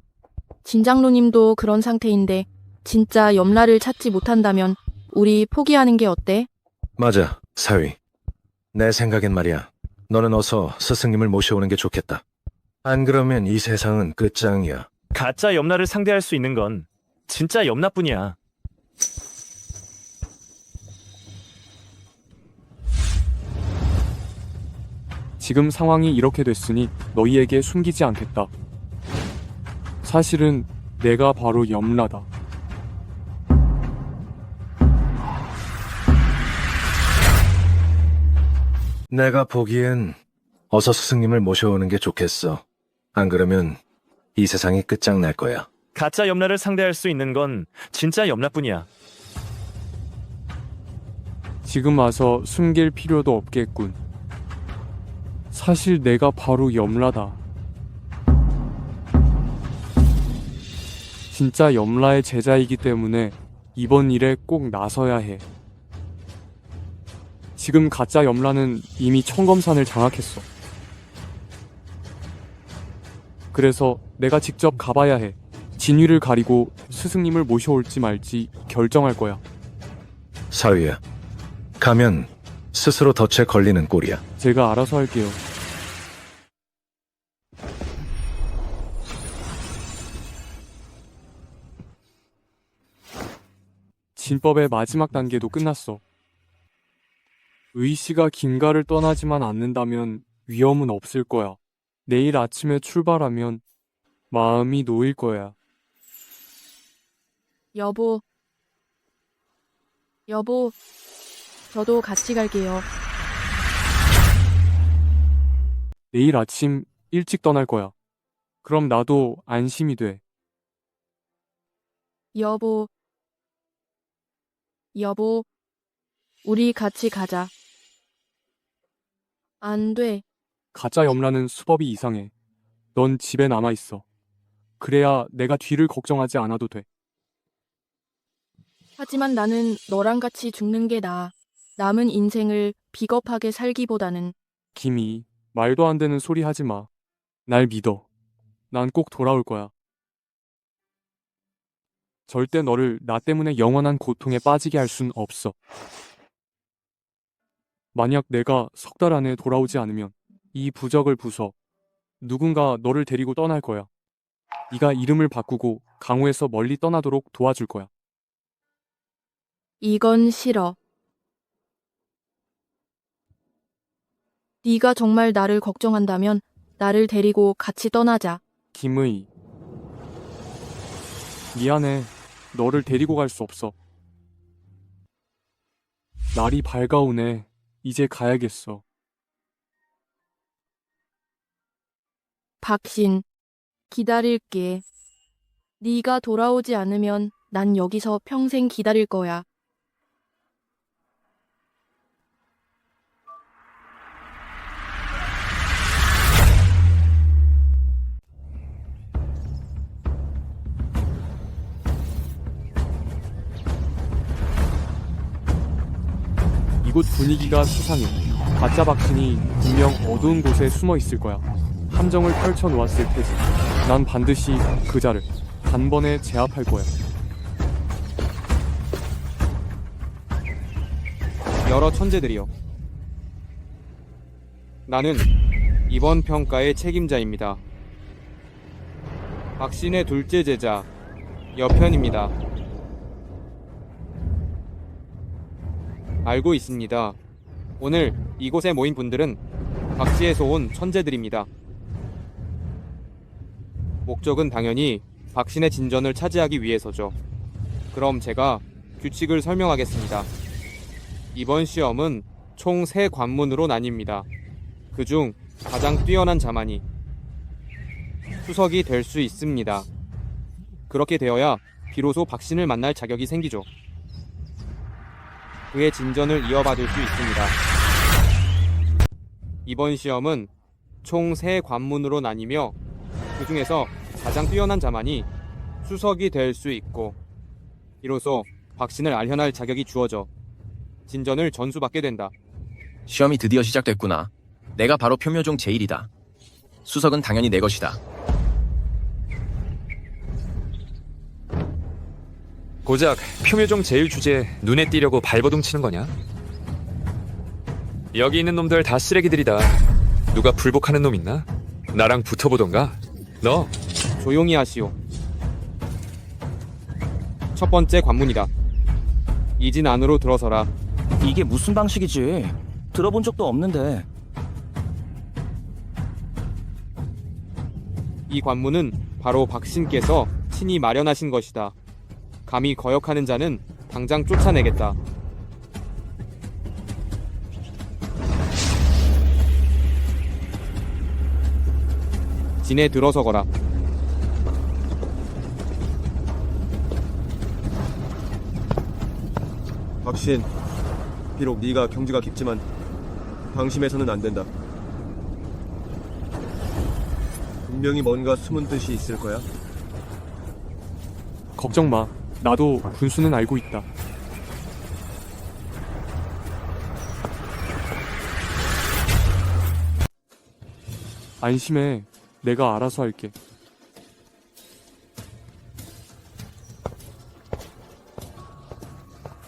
진장로님도 그런 상태인데 진짜 염라를 찾지 못한다면 우리 포기하는 게 어때? 맞아, 사위. 내 생각엔 말이야. 너는 어서 스승님을 모셔오는 게 좋겠다. 안 그러면 이 세상은 끝장이야. 가짜 염라를 상대할 수 있는 건 진짜 염라뿐이야. 지금 상황이 이렇게 됐으니 너희에게 숨기지 않겠다. 사실은 내가 바로 염라다. 내가 보기엔 어서 스승님을 모셔오는 게 좋겠어. 안 그러면 이 세상이 끝장날 거야. 가짜 염라를 상대할 수 있는 건 진짜 염라뿐이야. 지금 와서 숨길 필요도 없겠군. 사실 내가 바로 염라다. 진짜 염라의 제자이기 때문에 이번 일에 꼭 나서야 해. 지금 가짜 염라는 이미 청검산을 장악했어. 그래서 내가 직접 가봐야 해. 진위를 가리고 스승님을 모셔올지 말지 결정할 거야. 사위야, 가면 스스로 덫에 걸리는 꼴이야. 제가 알아서 할게요. 진법의 마지막 단계도 끝났어. 의씨가 김가를 떠나지만 않는다면 위험은 없을 거야. 내일 아침에 출발하면 마음이 놓일 거야. 여보, 저도 같이 갈게요. 내일 아침 일찍 떠날 거야. 그럼 나도 안심이 돼. 여보, 우리 같이 가자. 안 돼. 가짜 염라는 수법이 이상해. 넌 집에 남아있어. 그래야 내가 뒤를 걱정하지 않아도 돼. 하지만 나는 너랑 같이 죽는 게 나아. 남은 인생을 비겁하게 살기보다는. 김이 말도 안 되는 소리 하지 마. 날 믿어. 난 꼭 돌아올 거야. 절대 너를 나 때문에 영원한 고통에 빠지게 할 순 없어. 만약 내가 석 달 안에 돌아오지 않으면 이 부적을 부숴. 누군가 너를 데리고 떠날 거야. 네가 이름을 바꾸고 강호에서 멀리 떠나도록 도와줄 거야. 이건 싫어. 네가 정말 나를 걱정한다면 나를 데리고 같이 떠나자. 김의. 미안해. 너를 데리고 갈 수 없어. 날이 밝아오네. 이제 가야겠어. 박신, 기다릴게. 네가 돌아오지 않으면 난 여기서 평생 기다릴 거야. 이곳 분위기가 수상해. 가짜 박신이 분명 어두운 곳에 숨어 있을 거야. 함정을 펼쳐 놓았을 테지. 난 반드시 그자를 단번에 제압할 거야. 여러 천재들이여. 나는 이번 평가의 책임자입니다. 박신의 둘째 제자, 여편입니다. 알고 있습니다. 오늘 이곳에 모인 분들은 박씨에서 온 천재들입니다. 목적은 당연히 박신의 진전을 차지하기 위해서죠. 그럼 제가 규칙을 설명하겠습니다. 이번 시험은 총 3관문으로 나뉩니다. 그중 가장 뛰어난 자만이 수석이 될 수 있습니다. 그렇게 되어야 비로소 박신을 만날 자격이 생기죠. 그의 진전을 이어받을 수 있습니다. 이번 시험은 총 3관문으로 나뉘며 그 중에서 가장 뛰어난 자만이 수석이 될 수 있고 이로써 박신을 알현할 자격이 주어져 진전을 전수받게 된다. 시험이 드디어 시작됐구나. 내가 바로 표묘종 제1이다. 수석은 당연히 내 것이다. 고작 표묘종 제일 주제에 눈에 띄려고 발버둥 치는 거냐? 여기 있는 놈들 다 쓰레기들이다. 누가 불복하는 놈 있나? 나랑 붙어보던가? 너 조용히 하시오. 첫 번째 관문이다. 이진 안으로 들어서라. 이게 무슨 방식이지? 들어본 적도 없는데. 이 관문은 바로 박신께서 친히 마련하신 것이다. 감히 거역하는 자는 당장 쫓아내겠다. 진에 들어서거라. 박신, 비록 네가 경지가 깊지만 방심해서는 안 된다. 분명히 뭔가 숨은 뜻이 있을 거야. 걱정 마. 나도 군수는 알고 있다. 안심해. 내가 알아서 할게.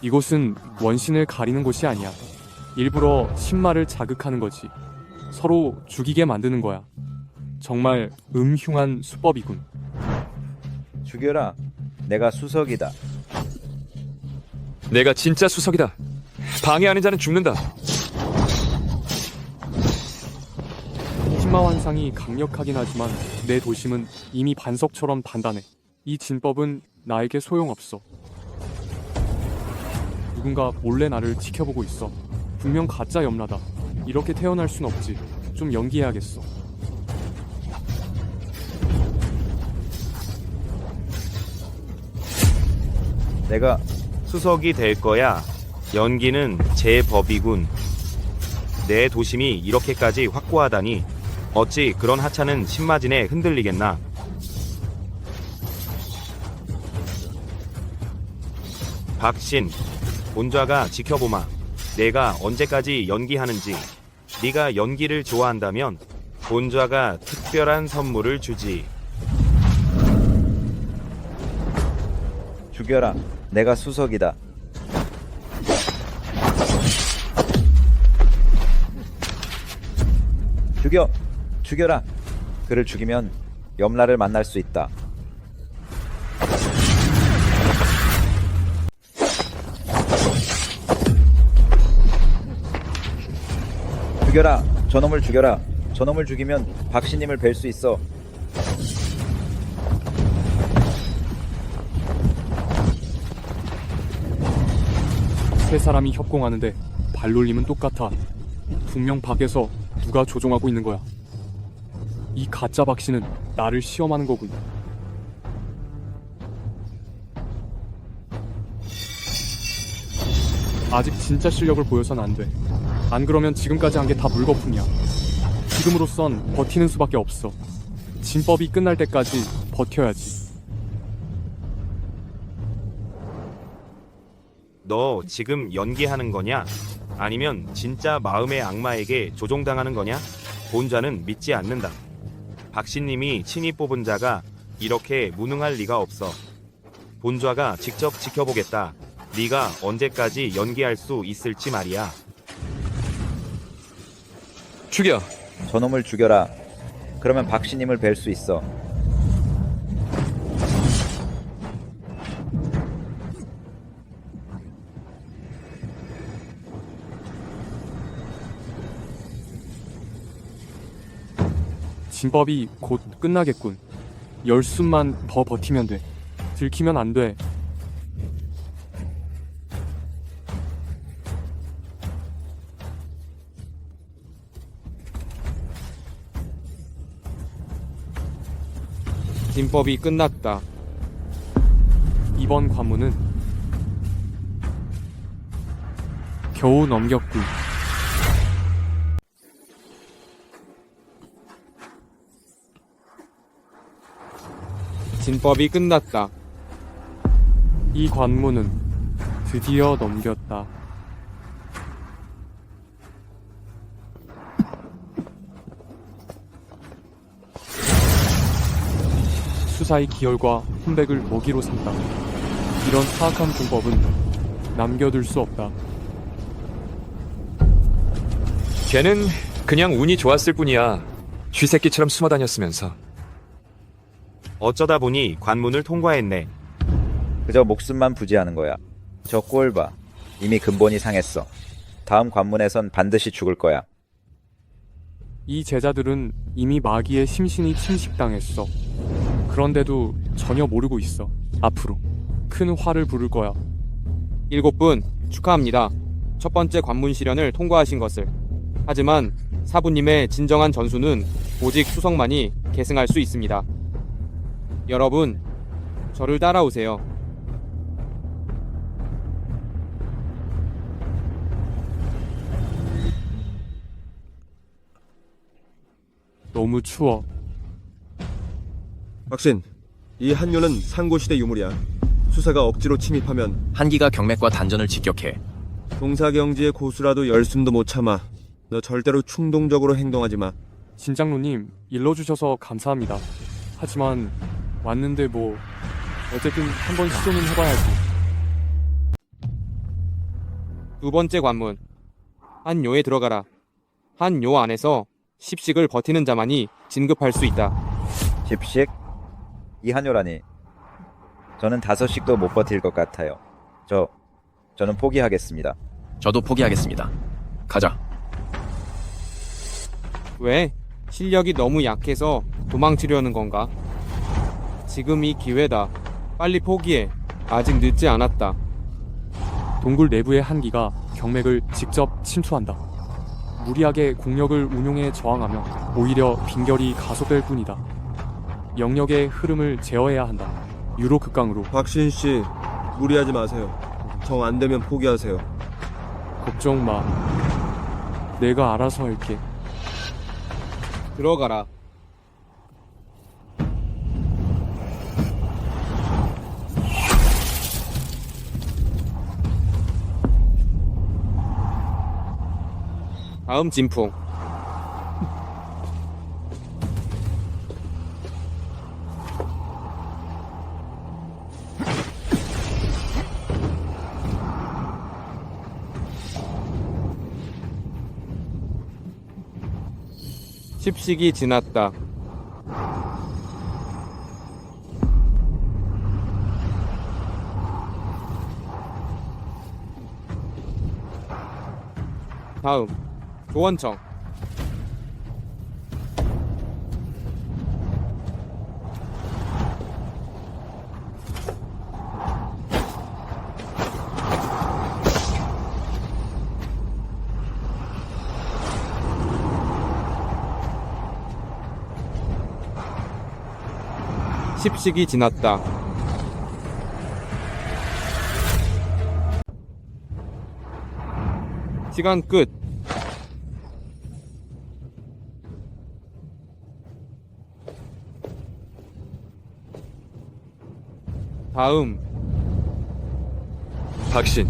이곳은 원신을 가리는 곳이 아니야. 일부러 신마를 자극하는 거지. 서로 죽이게 만드는 거야. 정말 음흉한 수법이군. 죽여라. 내가 수석이다. 내가 진짜 수석이다. 방해하는 자는 죽는다. 신마환상이 강력하긴 하지만 내 도심은 이미 반석처럼 단단해. 이 진법은 나에게 소용없어. 누군가 몰래 나를 지켜보고 있어. 분명 가짜 염라다. 이렇게 태어날 순 없지. 좀 연기해야겠어. 내가 수석이 될 거야. 연기는 제 법이군. 내 도심이 이렇게까지 확고하다니 어찌 그런 하찮은 신마진에 흔들리겠나. 박신, 본좌가 지켜보마. 내가 언제까지 연기하는지. 네가 연기를 좋아한다면 본좌가 특별한 선물을 주지. 죽여라. 내가 수석이다. 죽여라. 그를 죽이면 염라를 만날 수 있다. 죽여라. 저놈을 죽여라. 저놈을 죽이면 박씨님을 뵐 수 있어. 세 사람이 협공하는데 발놀림은 똑같아. 분명 밖에서 누가 조종하고 있는 거야. 이 가짜 박씨는 나를 시험하는 거군. 아직 진짜 실력을 보여선 안 돼. 안 그러면 지금까지 한 게 다 물거품이야. 지금으로선 버티는 수밖에 없어. 진법이 끝날 때까지 버텨야지. 너 지금 연기하는 거냐? 아니면 진짜 마음의 악마에게 조종당하는 거냐? 본좌는 믿지 않는다. 박신님이 친히 뽑은 자가 이렇게 무능할 리가 없어. 본좌가 직접 지켜보겠다. 네가 언제까지 연기할 수 있을지 말이야. 죽여. 저놈을 죽여라. 그러면 박씨님을 뵐 수 있어. 진법이 곧 끝나겠군. 열순만 더 버티면 돼. 들키면 안 돼. 진법이 끝났다. 이번 관문은 겨우 넘겼군. 진법이 끝났다. 이 관문은 드디어 넘겼다. 수사의 기혈과 훈백을 먹이로 삼다. 이런 사악한 군법은 남겨둘 수 없다. 걔는 그냥 운이 좋았을 뿐이야. 쥐새끼처럼 숨어 다녔으면서. 어쩌다 보니 관문을 통과했네. 그저 목숨만 부지하는 거야. 저 꼴 봐. 이미 근본이 상했어. 다음 관문에선 반드시 죽을 거야. 이 제자들은 이미 마귀의 심신이 침식당했어. 그런데도 전혀 모르고 있어. 앞으로 큰 화를 부를 거야. 7분 축하합니다. 첫 번째 관문 시련을 통과하신 것을. 하지만 사부님의 진정한 전수는 오직 수석만이 계승할 수 있습니다. 여러분, 저를 따라오세요. 너무 추워. 박신, 이 한요는 상고시대 유물이야. 수사가 억지로 침입하면 한기가 경맥과 단전을 직격해. 동사경지의 고수라도 열숨도 못 참아. 너 절대로 충동적으로 행동하지 마. 진장로님, 일러주셔서 감사합니다. 하지만 왔는데 뭐 어쨌든 한번 시도는 해봐야지. 두 번째 관문. 한요에 들어가라. 한요 안에서 10식을 버티는 자만이 진급할 수 있다. 10식? 이 한요라니. 저는 5식도 못 버틸 것 같아요. 저 저는 포기하겠습니다. 저도 포기하겠습니다. 가자. 왜? 실력이 너무 약해서 도망치려는 건가? 지금이 기회다. 빨리 포기해. 아직 늦지 않았다. 동굴 내부의 한기가 경맥을 직접 침투한다. 무리하게 공력을 운용해 저항하면 오히려 빈결이 가속될 뿐이다. 영역의 흐름을 제어해야 한다. 유로 극강으로. 박신 씨, 무리하지 마세요. 정 안 되면 포기하세요. 걱정 마. 내가 알아서 할게. 들어가라. 다음 진풍. 십식이 지났다. 다음 조원청. 십식이 지났다. 시간 끝. 다음 박신.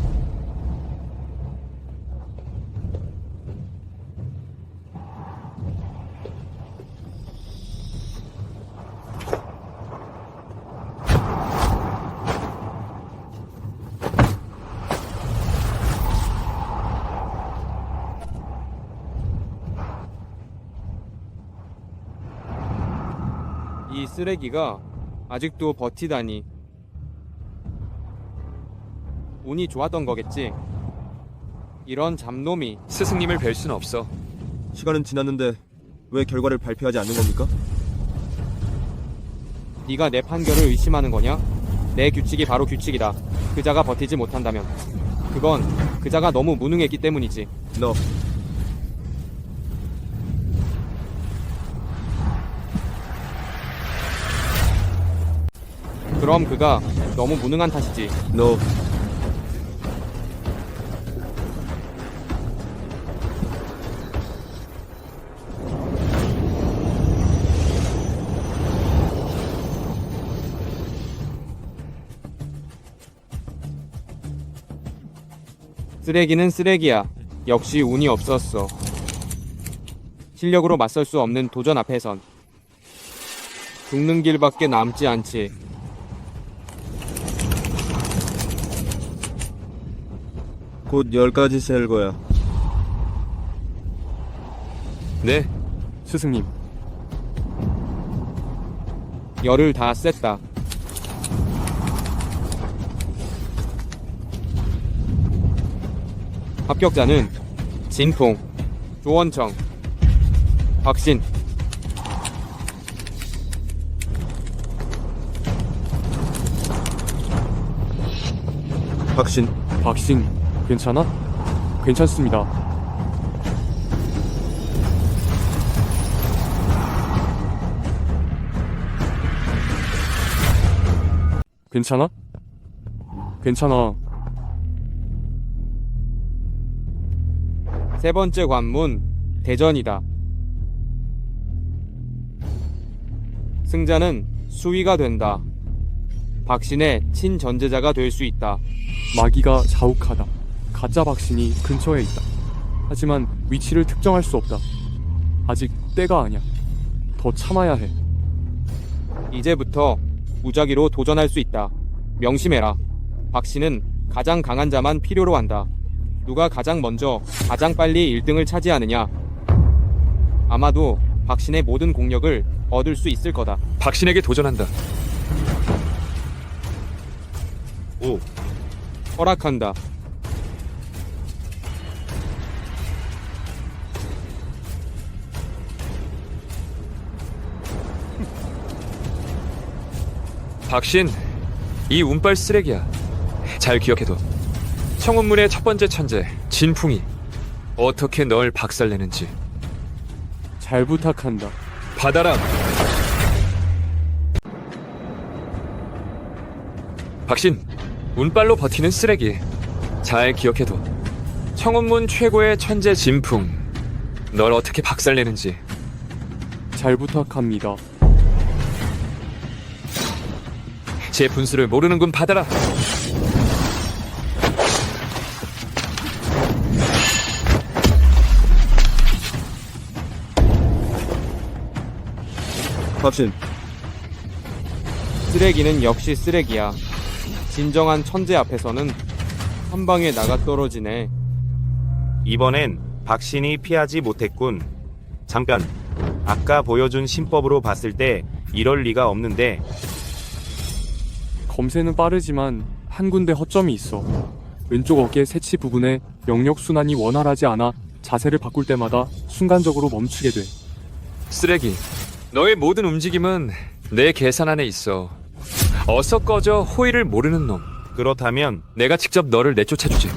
이 쓰레기가 아직도 버티다니. 운이 좋았던 거겠지. 이런 잡놈이. 스승님을 뵐 순 없어. 시간은 지났는데 왜 결과를 발표하지 않는 겁니까? 네가 내 판결을 의심하는 거냐? 내 규칙이 바로 규칙이다. 그자가 버티지 못한다면 그건 그자가 너무 무능했기 때문이지. 너. 그럼 그가 너무 무능한 탓이지. 너. 쓰레기는 쓰레기야. 역시 운이 없었어. 실력으로 맞설 수 없는 도전 앞에선 죽는 길밖에 남지 않지. 곧 10가지 셀 거야. 네, 스승님. 열을 다 셌다. 합격자는 진풍, 조원청, 박신. 박신. 박신, 괜찮아? 괜찮습니다. 괜찮아? 괜찮아. 세 번째 관문, 대전이다. 승자는 수위가 된다. 박신의 친전제자가 될 수 있다. 마기가 자욱하다. 가짜 박신이 근처에 있다. 하지만 위치를 특정할 수 없다. 아직 때가 아니야. 더 참아야 해. 이제부터 무작위로 도전할 수 있다. 명심해라. 박신은 가장 강한 자만 필요로 한다. 누가 가장 먼저 가장 빨리 1등을 차지하느냐. 아마도 박신의 모든 공력을 얻을 수 있을 거다. 박신에게 도전한다. 허락한다. 박신, 이 운빨 쓰레기야. 잘 기억해둬. 청운문의 첫 번째 천재, 진풍이 어떻게 널 박살내는지. 잘 부탁한다. 받아라. 박신, 운빨로 버티는 쓰레기. 잘 기억해둬. 청운문 최고의 천재 진풍. 널 어떻게 박살내는지. 잘 부탁합니다. 제 분수를 모르는군. 받아라. 박신. 쓰레기는 역시 쓰레기야. 진정한 천재 앞에서는 한 방에 나가 떨어지네. 이번엔 박신이 피하지 못했군. 잠깐. 아까 보여준 신법으로 봤을 때 이럴 리가 없는데. 검세는 빠르지만 한 군데 허점이 있어. 왼쪽 어깨 새치 부분에 영역 순환이 원활하지 않아 자세를 바꿀 때마다 순간적으로 멈추게 돼. 쓰레기. 너의 모든 움직임은 내 계산 안에 있어. 어서 꺼져, 호의를 모르는 놈. 그렇다면 내가 직접 너를 내쫓아주지.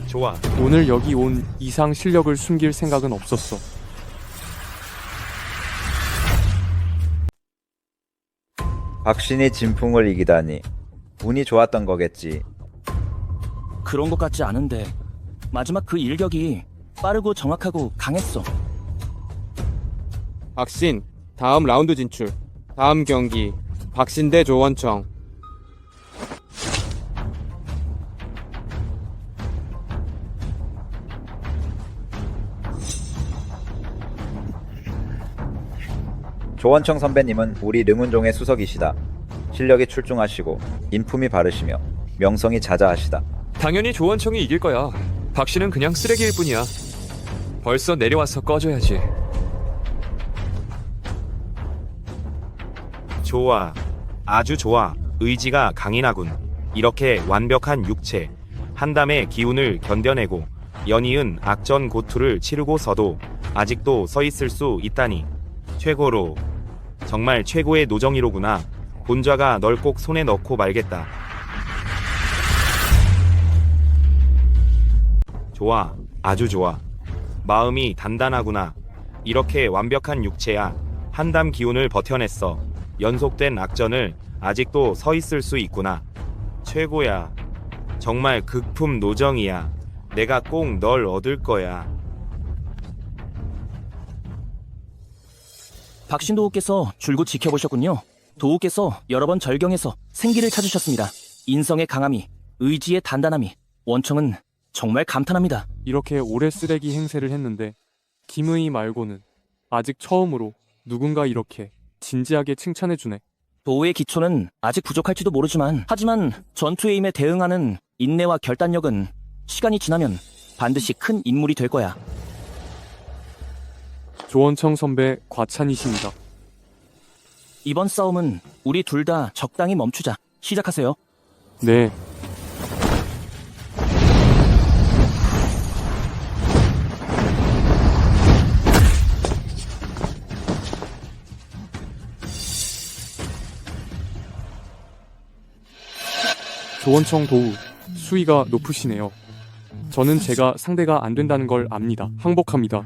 좋아. 오늘 여기 온 이상 실력을 숨길 생각은 없었어. 박신이 진풍을 이기다니. 운이 좋았던 거겠지. 그런 것 같지 않은데 마지막 그 일격이 빠르고 정확하고 강했어. 박신, 다음 라운드 진출. 다음 경기 박신 대 조원청. 조원청 선배님은 우리 릉운종의 수석이시다. 실력이 출중하시고 인품이 바르시며 명성이 자자하시다. 당연히 조원청이 이길 거야. 박씨는 그냥 쓰레기일 뿐이야. 벌써 내려와서 꺼져야지. 좋아. 아주 좋아. 의지가 강인하군. 이렇게 완벽한 육체, 한담의 기운을 견뎌내고 연이은 악전 고투를 치르고서도 아직도 서 있을 수 있다니. 최고로. 정말 최고의 노정이로구나. 본좌가 널 꼭 손에 넣고 말겠다. 좋아. 아주 좋아. 마음이 단단하구나. 이렇게 완벽한 육체야. 한담 기운을 버텨냈어. 연속된 악전을 아직도 서 있을 수 있구나. 최고야. 정말 극품 노정이야. 내가 꼭 널 얻을 거야. 박신도우께서 줄곧 지켜보셨군요. 도우께서 여러 번 절경해서 생기를 찾으셨습니다. 인성의 강함이, 의지의 단단함이, 원청은 정말 감탄합니다. 이렇게 오래 쓰레기 행세를 했는데 김의희 말고는 아직 처음으로 누군가 이렇게 진지하게 칭찬해주네. 도우의 기초는 아직 부족할지도 모르지만 하지만 전투의 힘에 대응하는 인내와 결단력은 시간이 지나면 반드시 큰 인물이 될 거야. 조원청 선배 과찬이십니다. 이번 싸움은 우리 둘 다 적당히 멈추자. 시작하세요. 네. 조원청 도우, 수위가 높으시네요. 저는 제가 상대가 안 된다는 걸 압니다. 항복합니다.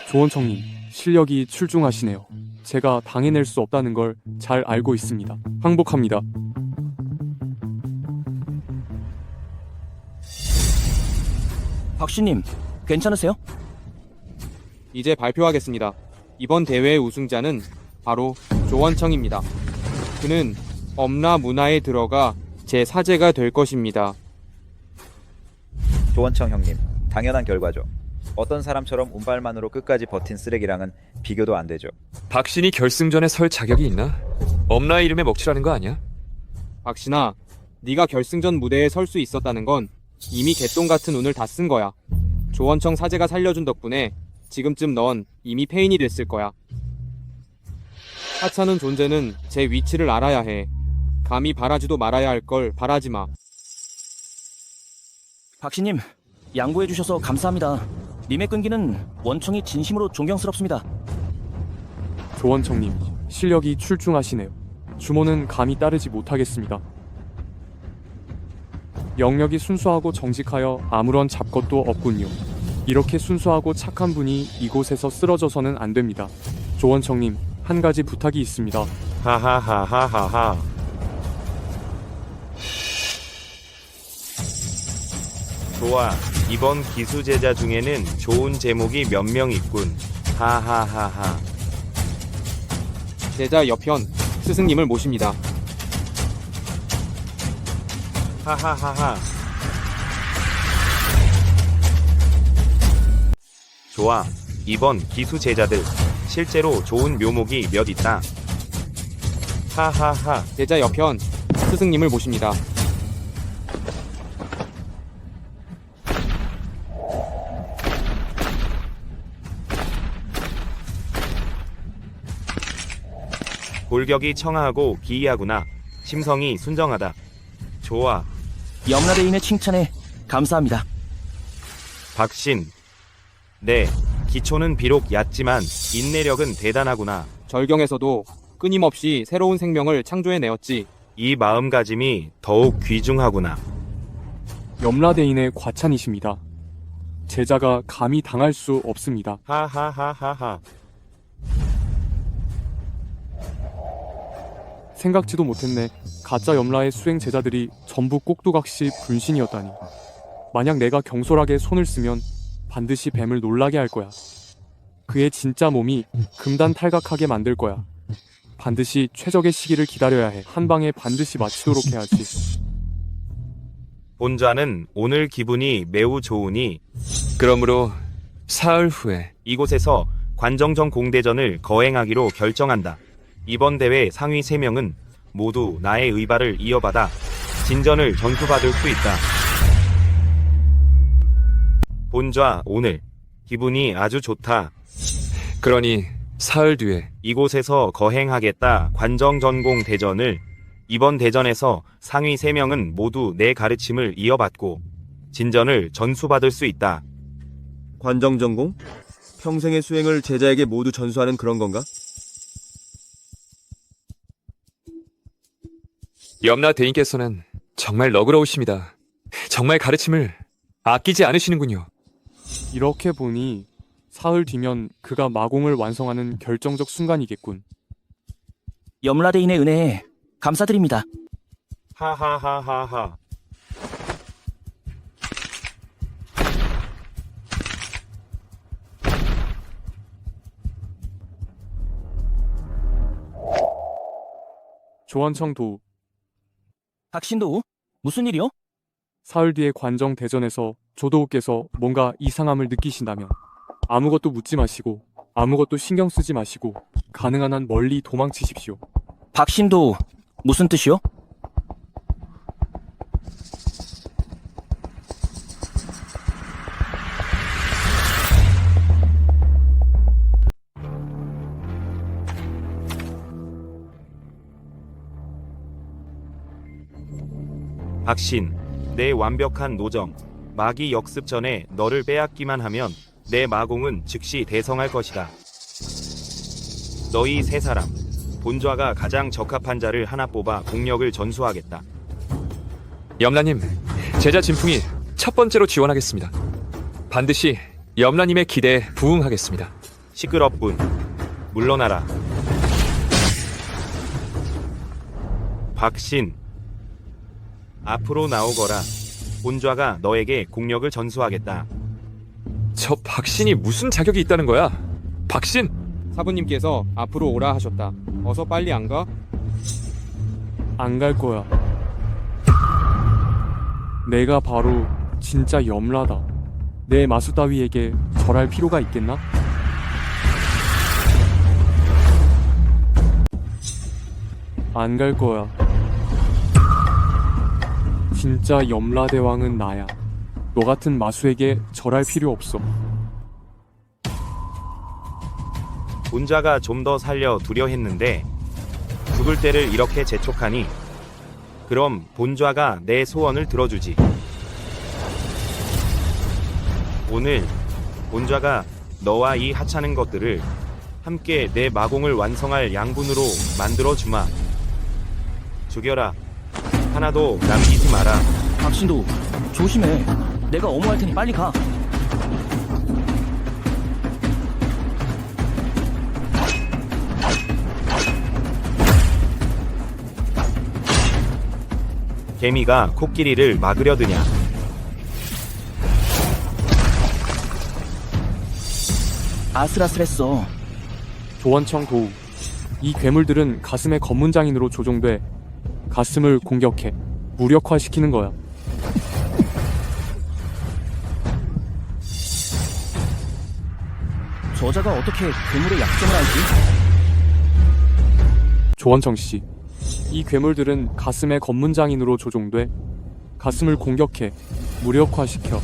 조원청님, 실력이 출중하시네요. 제가 당해낼 수 없다는 걸 잘 알고 있습니다. 항복합니다. 박신님, 괜찮으세요? 이제 발표하겠습니다. 이번 대회의 우승자는 바로 조원청입니다. 그는 엄라 문화에 들어가 제 사제가 될 것입니다. 조원청 형님, 당연한 결과죠. 어떤 사람처럼 운빨만으로 끝까지 버틴 쓰레기랑은 비교도 안 되죠. 박신이 결승전에 설 자격이 있나? 엄라의 이름에 먹칠하는 거 아니야? 박신아, 네가 결승전 무대에 설 수 있었다는 건 이미 개똥 같은 운을 다 쓴 거야. 조원청 사제가 살려준 덕분에 지금쯤 넌 이미 패인이 됐을 거야. 하찮은 존재는 제 위치를 알아야 해. 감히 바라지도 말아야 할 걸 바라지 마. 박씨님, 양보해주셔서 감사합니다. 님의 끈기는 원청이 진심으로 존경스럽습니다. 조원청님, 실력이 출중하시네요. 주모는 감히 따르지 못하겠습니다. 영역이 순수하고 정직하여 아무런 잡것도 없군요. 이렇게 순수하고 착한 분이 이곳에서 쓰러져서는 안 됩니다. 조원청님, 한 가지 부탁이 있습니다. 하하하하하하. 좋아. 이번 기수 제자 중에는 좋은 제목이 몇 명 있군. 하하하하. 제자 옆현 스승님을 모십니다. 하하하하. 좋아. 이번 기수 제자들 실제로 좋은 묘목이 몇 있다. 하하하. 제자 옆현 스승님을 모십니다. 골격이 청아하고 기이하구나. 심성이 순정하다. 좋아. 염라대인의 칭찬에 감사합니다. 박신. 네, 기초는 비록 얕지만 인내력은 대단하구나. 절경에서도 끊임없이 새로운 생명을 창조해내었지. 이 마음가짐이 더욱 귀중하구나. 염라대인의 과찬이십니다. 제자가 감히 당할 수 없습니다. 하하하하하. 생각지도 못했네. 가짜 염라의 수행 제자들이 전부 꼭두각시 분신이었다니. 만약 내가 경솔하게 손을 쓰면 반드시 뱀을 놀라게 할 거야. 그의 진짜 몸이 금단 탈각하게 만들 거야. 반드시 최적의 시기를 기다려야 해. 한 방에 반드시 마치도록 해야지. 본좌는 오늘 기분이 매우 좋으니 그러므로 사흘 후에 이곳에서 관정정 공대전을 거행하기로 결정한다. 이번 대회 상위 3명은 모두 나의 의발을 이어받아 진전을 전수받을 수 있다. 본좌 오늘 기분이 아주 좋다. 그러니 사흘 뒤에 이곳에서 거행하겠다. 관정전공 대전을 이번 대전에서 상위 3명은 모두 내 가르침을 이어받고 진전을 전수받을 수 있다. 관정전공? 평생의 수행을 제자에게 모두 전수하는 그런 건가? 염라 대인께서는 정말 너그러우십니다. 정말 가르침을 아끼지 않으시는군요. 이렇게 보니 사흘 뒤면 그가 마공을 완성하는 결정적 순간이겠군. 염라대인의 은혜에 감사드립니다. 하하하하하. 조원청 도. 박신도우? 무슨 일이요? 사흘 뒤에 관정 대전에서 조도우께서 뭔가 이상함을 느끼신다면 아무것도 묻지 마시고 아무것도 신경 쓰지 마시고 가능한 한 멀리 도망치십시오. 박신도우, 무슨 뜻이요? 박신, 내 완벽한 노정, 마기 역습 전에 너를 빼앗기만 하면 내 마공은 즉시 대성할 것이다. 너희 세 사람, 본좌가 가장 적합한 자를 하나 뽑아 공력을 전수하겠다. 염라님, 제자 진풍이 첫 번째로 지원하겠습니다. 반드시 염라님의 기대에 부응하겠습니다. 시끄럽군. 물러나라. 박신, 앞으로 나오거라. 본좌가 너에게 공력을 전수하겠다. 저 박신이 무슨 자격이 있다는 거야? 박신! 사부님께서 앞으로 오라 하셨다. 어서 빨리 안 가? 안 갈 거야. 내가 바로 진짜 염라다. 내 마수 따위에게 절할 필요가 있겠나? 안 갈 거야. 진짜 염라대왕은 나야. 너 같은 마수에게 절할 필요 없어. 본좌가 좀 더 살려두려 했는데 죽을 때를 이렇게 재촉하니 그럼 본좌가 내 소원을 들어주지. 오늘 본좌가 너와 이 하찮은 것들을 함께 내 마공을 완성할 양분으로 만들어 주마. 죽여라. 하나도 남기지 마라. 박신도 조심해. 내가 어머할 테니 빨리 가. 개미가 코끼리를 막으려 드냐. 아슬아슬했어. 조원청 도우. 이 괴물들은 가슴의 검문장인으로 조종돼 가슴을 공격해 무력화시키는 거야. 저자가 어떻게 괴물의 약점을 알지? 조원청 씨. 이 괴물들은 가슴의 검문장인으로 조종돼 가슴을 공격해 무력화시켜.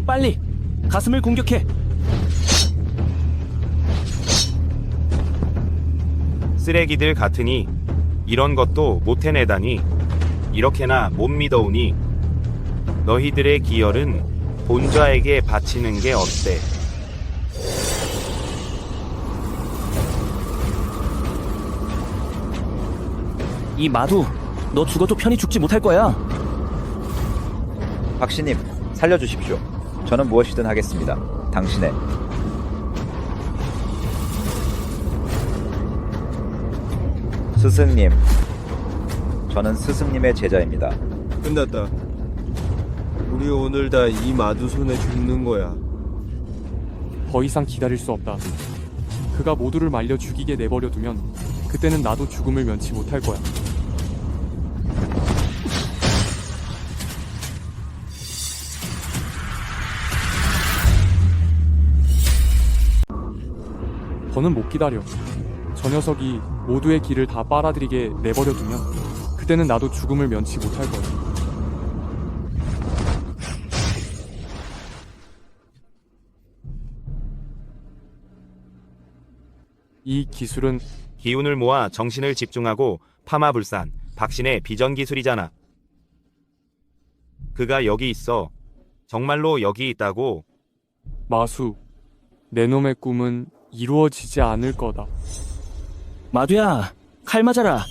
빨리 가슴을 공격해. 쓰레기들 같으니 이런 것도 못 해내다니 이렇게나 못 믿어오니 너희들의 기혈은 본좌에게 바치는 게 어때? 이 마두, 너 죽어도 편히 죽지 못할 거야. 박씨님, 살려주십시오. 저는 무엇이든 하겠습니다. 당신의 스승님. 저는 스승님의 제자입니다. 끝났다. 우리 오늘 다 이 마두 손에 죽는 거야. 더 이상 기다릴 수 없다. 그가 모두를 말려 죽이게 내버려 두면 그때는 나도 죽음을 면치 못할 거야. 더는 못 기다려. 저 녀석이 모두의 길을 다 빨아들이게 내버려 두면 그때는 나도 죽음을 면치 못할 거야. 이 기술은 기운을 모아 정신을 집중하고 파마불산 박신의 비전 기술이잖아. 그가 여기 있어. 정말로 여기 있다고. 마수, 내 놈의 꿈은 이루어지지 않을 거다. 마두야, 칼 맞아라.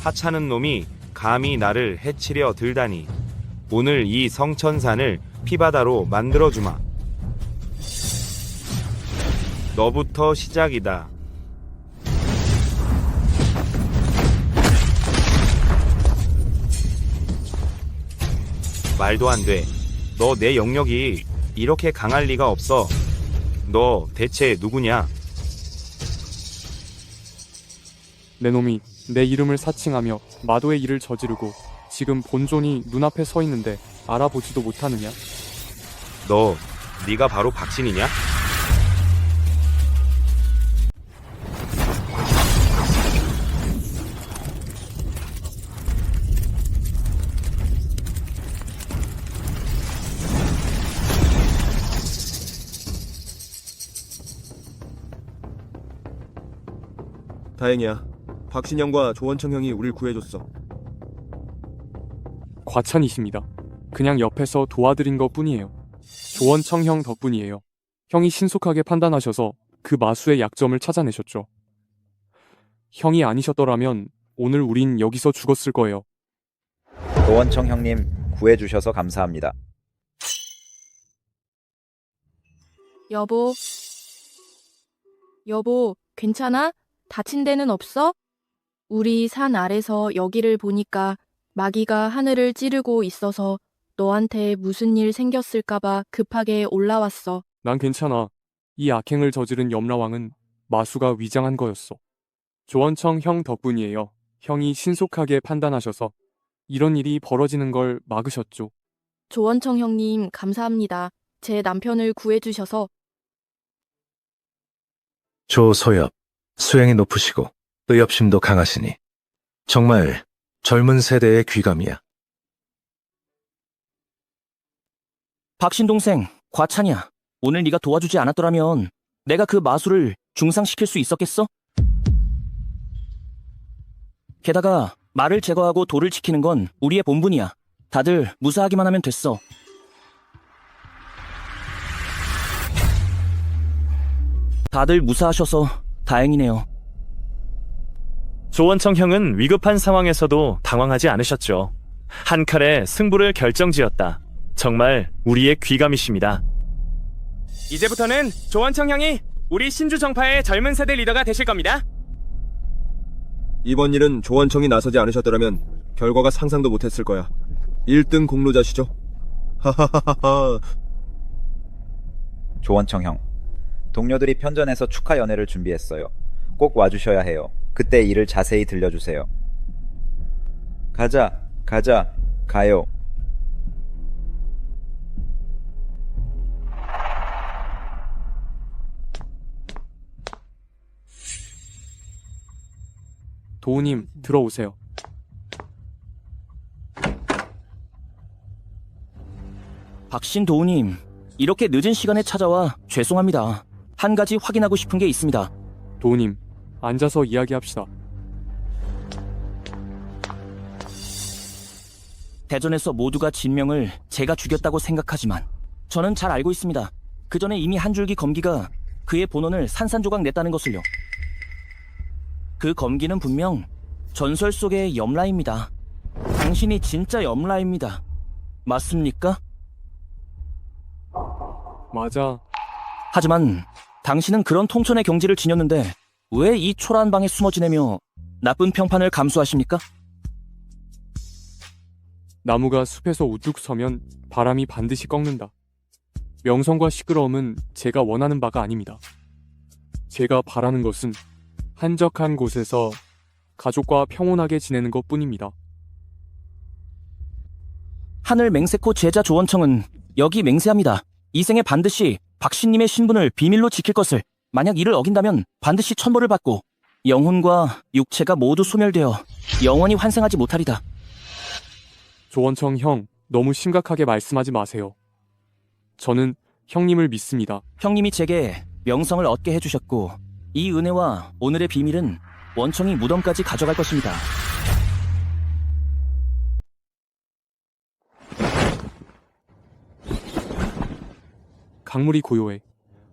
하찮은 놈이 감히 나를 해치려 들다니. 오늘 이 성천산을 피바다로 만들어주마. 너부터 시작이다. 말도 안 돼. 너 내 영역이 이렇게 강할 리가 없어. 너 대체 누구냐? 내 놈이 내 이름을 사칭하며 마도의 일을 저지르고 지금 본존이 눈앞에 서 있는데 알아보지도 못하느냐? 네가 바로 박신이냐? 다행이야. 박신영과 조원청 형이 우릴 구해줬어. 과찬이십니다. 그냥 옆에서 도와드린 것 뿐이에요. 조원청 형 덕분이에요. 형이 신속하게 판단하셔서 그 마수의 약점을 찾아내셨죠. 형이 아니셨더라면 오늘 우린 여기서 죽었을 거예요. 노원청 형님 구해주셔서 감사합니다. 여보, 괜찮아? 다친 데는 없어? 우리 산 아래서 여기를 보니까 마귀가 하늘을 찌르고 있어서 너한테 무슨 일 생겼을까봐 급하게 올라왔어. 난 괜찮아. 이 악행을 저지른 염라왕은 마수가 위장한 거였어. 조원청 형 덕분이에요. 형이 신속하게 판단하셔서 이런 일이 벌어지는 걸 막으셨죠. 조원청 형님 감사합니다. 제 남편을 구해주셔서. 조소엽, 수행이 높으시고 의협심도 강하시니 정말 젊은 세대의 귀감이야. 박신 동생, 과찬이야. 오늘 네가 도와주지 않았더라면 내가 그 마수를 중상시킬 수 있었겠어? 게다가 말을 제거하고 돌을 지키는 건 우리의 본분이야. 다들 무사하기만 하면 됐어. 다들 무사하셔서 다행이네요. 조원청 형은 위급한 상황에서도 당황하지 않으셨죠. 한 칼에 승부를 결정지었다. 정말 우리의 귀감이십니다. 이제부터는 조원청 형이 우리 신주 정파의 젊은 세대 리더가 되실 겁니다. 이번 일은 조원청이 나서지 않으셨더라면 결과가 상상도 못했을 거야. 1등 공로자시죠. 하하하하. 조원청 형. 동료들이 편전해서 축하 연회를 준비했어요. 꼭 와주셔야 해요. 그때 일을 자세히 들려주세요. 가자, 가요. 도우님, 들어오세요. 박신 도우님, 이렇게 늦은 시간에 찾아와 죄송합니다. 한 가지 확인하고 싶은 게 있습니다. 도우님, 앉아서 이야기합시다. 대전에서 모두가 진명을 제가 죽였다고 생각하지만 저는 잘 알고 있습니다. 그 전에 이미 한 줄기 검기가 그의 본원을 산산조각 냈다는 것을요. 그 검기는 분명 전설 속의 염라입니다. 당신이 진짜 염라입니다. 맞습니까? 맞아. 하지만 당신은 그런 통천의 경지를 지녔는데 왜 이 초라한 방에 숨어 지내며 나쁜 평판을 감수하십니까? 나무가 숲에서 우뚝 서면 바람이 반드시 꺾는다. 명성과 시끄러움은 제가 원하는 바가 아닙니다. 제가 바라는 것은 한적한 곳에서 가족과 평온하게 지내는 것뿐입니다. 하늘 맹세코 제자 조원청은 여기 맹세합니다. 이 생에 반드시 박신님의 신분을 비밀로 지킬 것을, 만약 이를 어긴다면 반드시 천벌을 받고 영혼과 육체가 모두 소멸되어 영원히 환생하지 못하리다. 조원청 형, 너무 심각하게 말씀하지 마세요. 저는 형님을 믿습니다. 형님이 제게 명성을 얻게 해주셨고 이 은혜와 오늘의 비밀은 원청이 무덤까지 가져갈 것입니다. 강물이 고요해.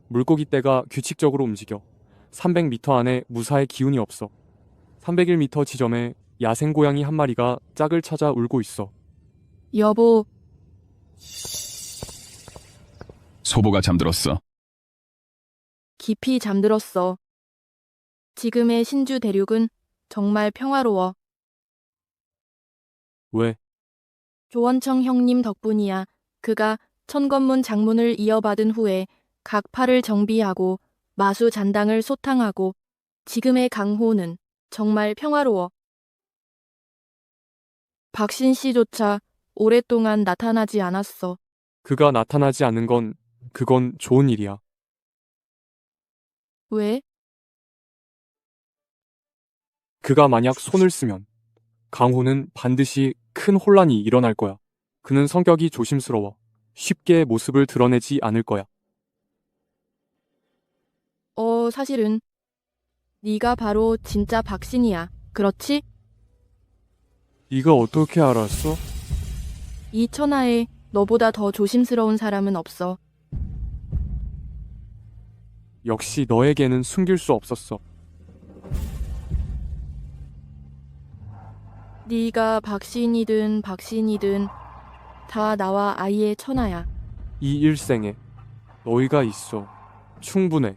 물고기 떼가 규칙적으로 움직여. 300m 안에 무사의 기운이 없어. 301m 지점에 야생 고양이 한 마리가 짝을 찾아 울고 있어. 여보, 소보가 잠들었어. 깊이 잠들었어. 지금의 신주 대륙은 정말 평화로워. 왜? 조원청 형님 덕분이야. 그가 천건문 장문을 이어받은 후에 각 파를 정비하고 마수 잔당을 소탕하고 지금의 강호는 정말 평화로워. 박신 씨조차 오랫동안 나타나지 않았어. 그가 나타나지 않는 건 그건 좋은 일이야. 왜? 그가 만약 손을 쓰면 강호는 반드시 큰 혼란이 일어날 거야. 그는 성격이 조심스러워. 쉽게 모습을 드러내지 않을 거야. 사실은 네가 바로 진짜 박신이야. 그렇지? 네가 어떻게 알았어? 이 천하에 너보다 더 조심스러운 사람은 없어. 역시 너에게는 숨길 수 없었어. 네가 박신이든 박신이든 다 나와 아이의 천하야. 이 일생에 너희가 있어. 충분해.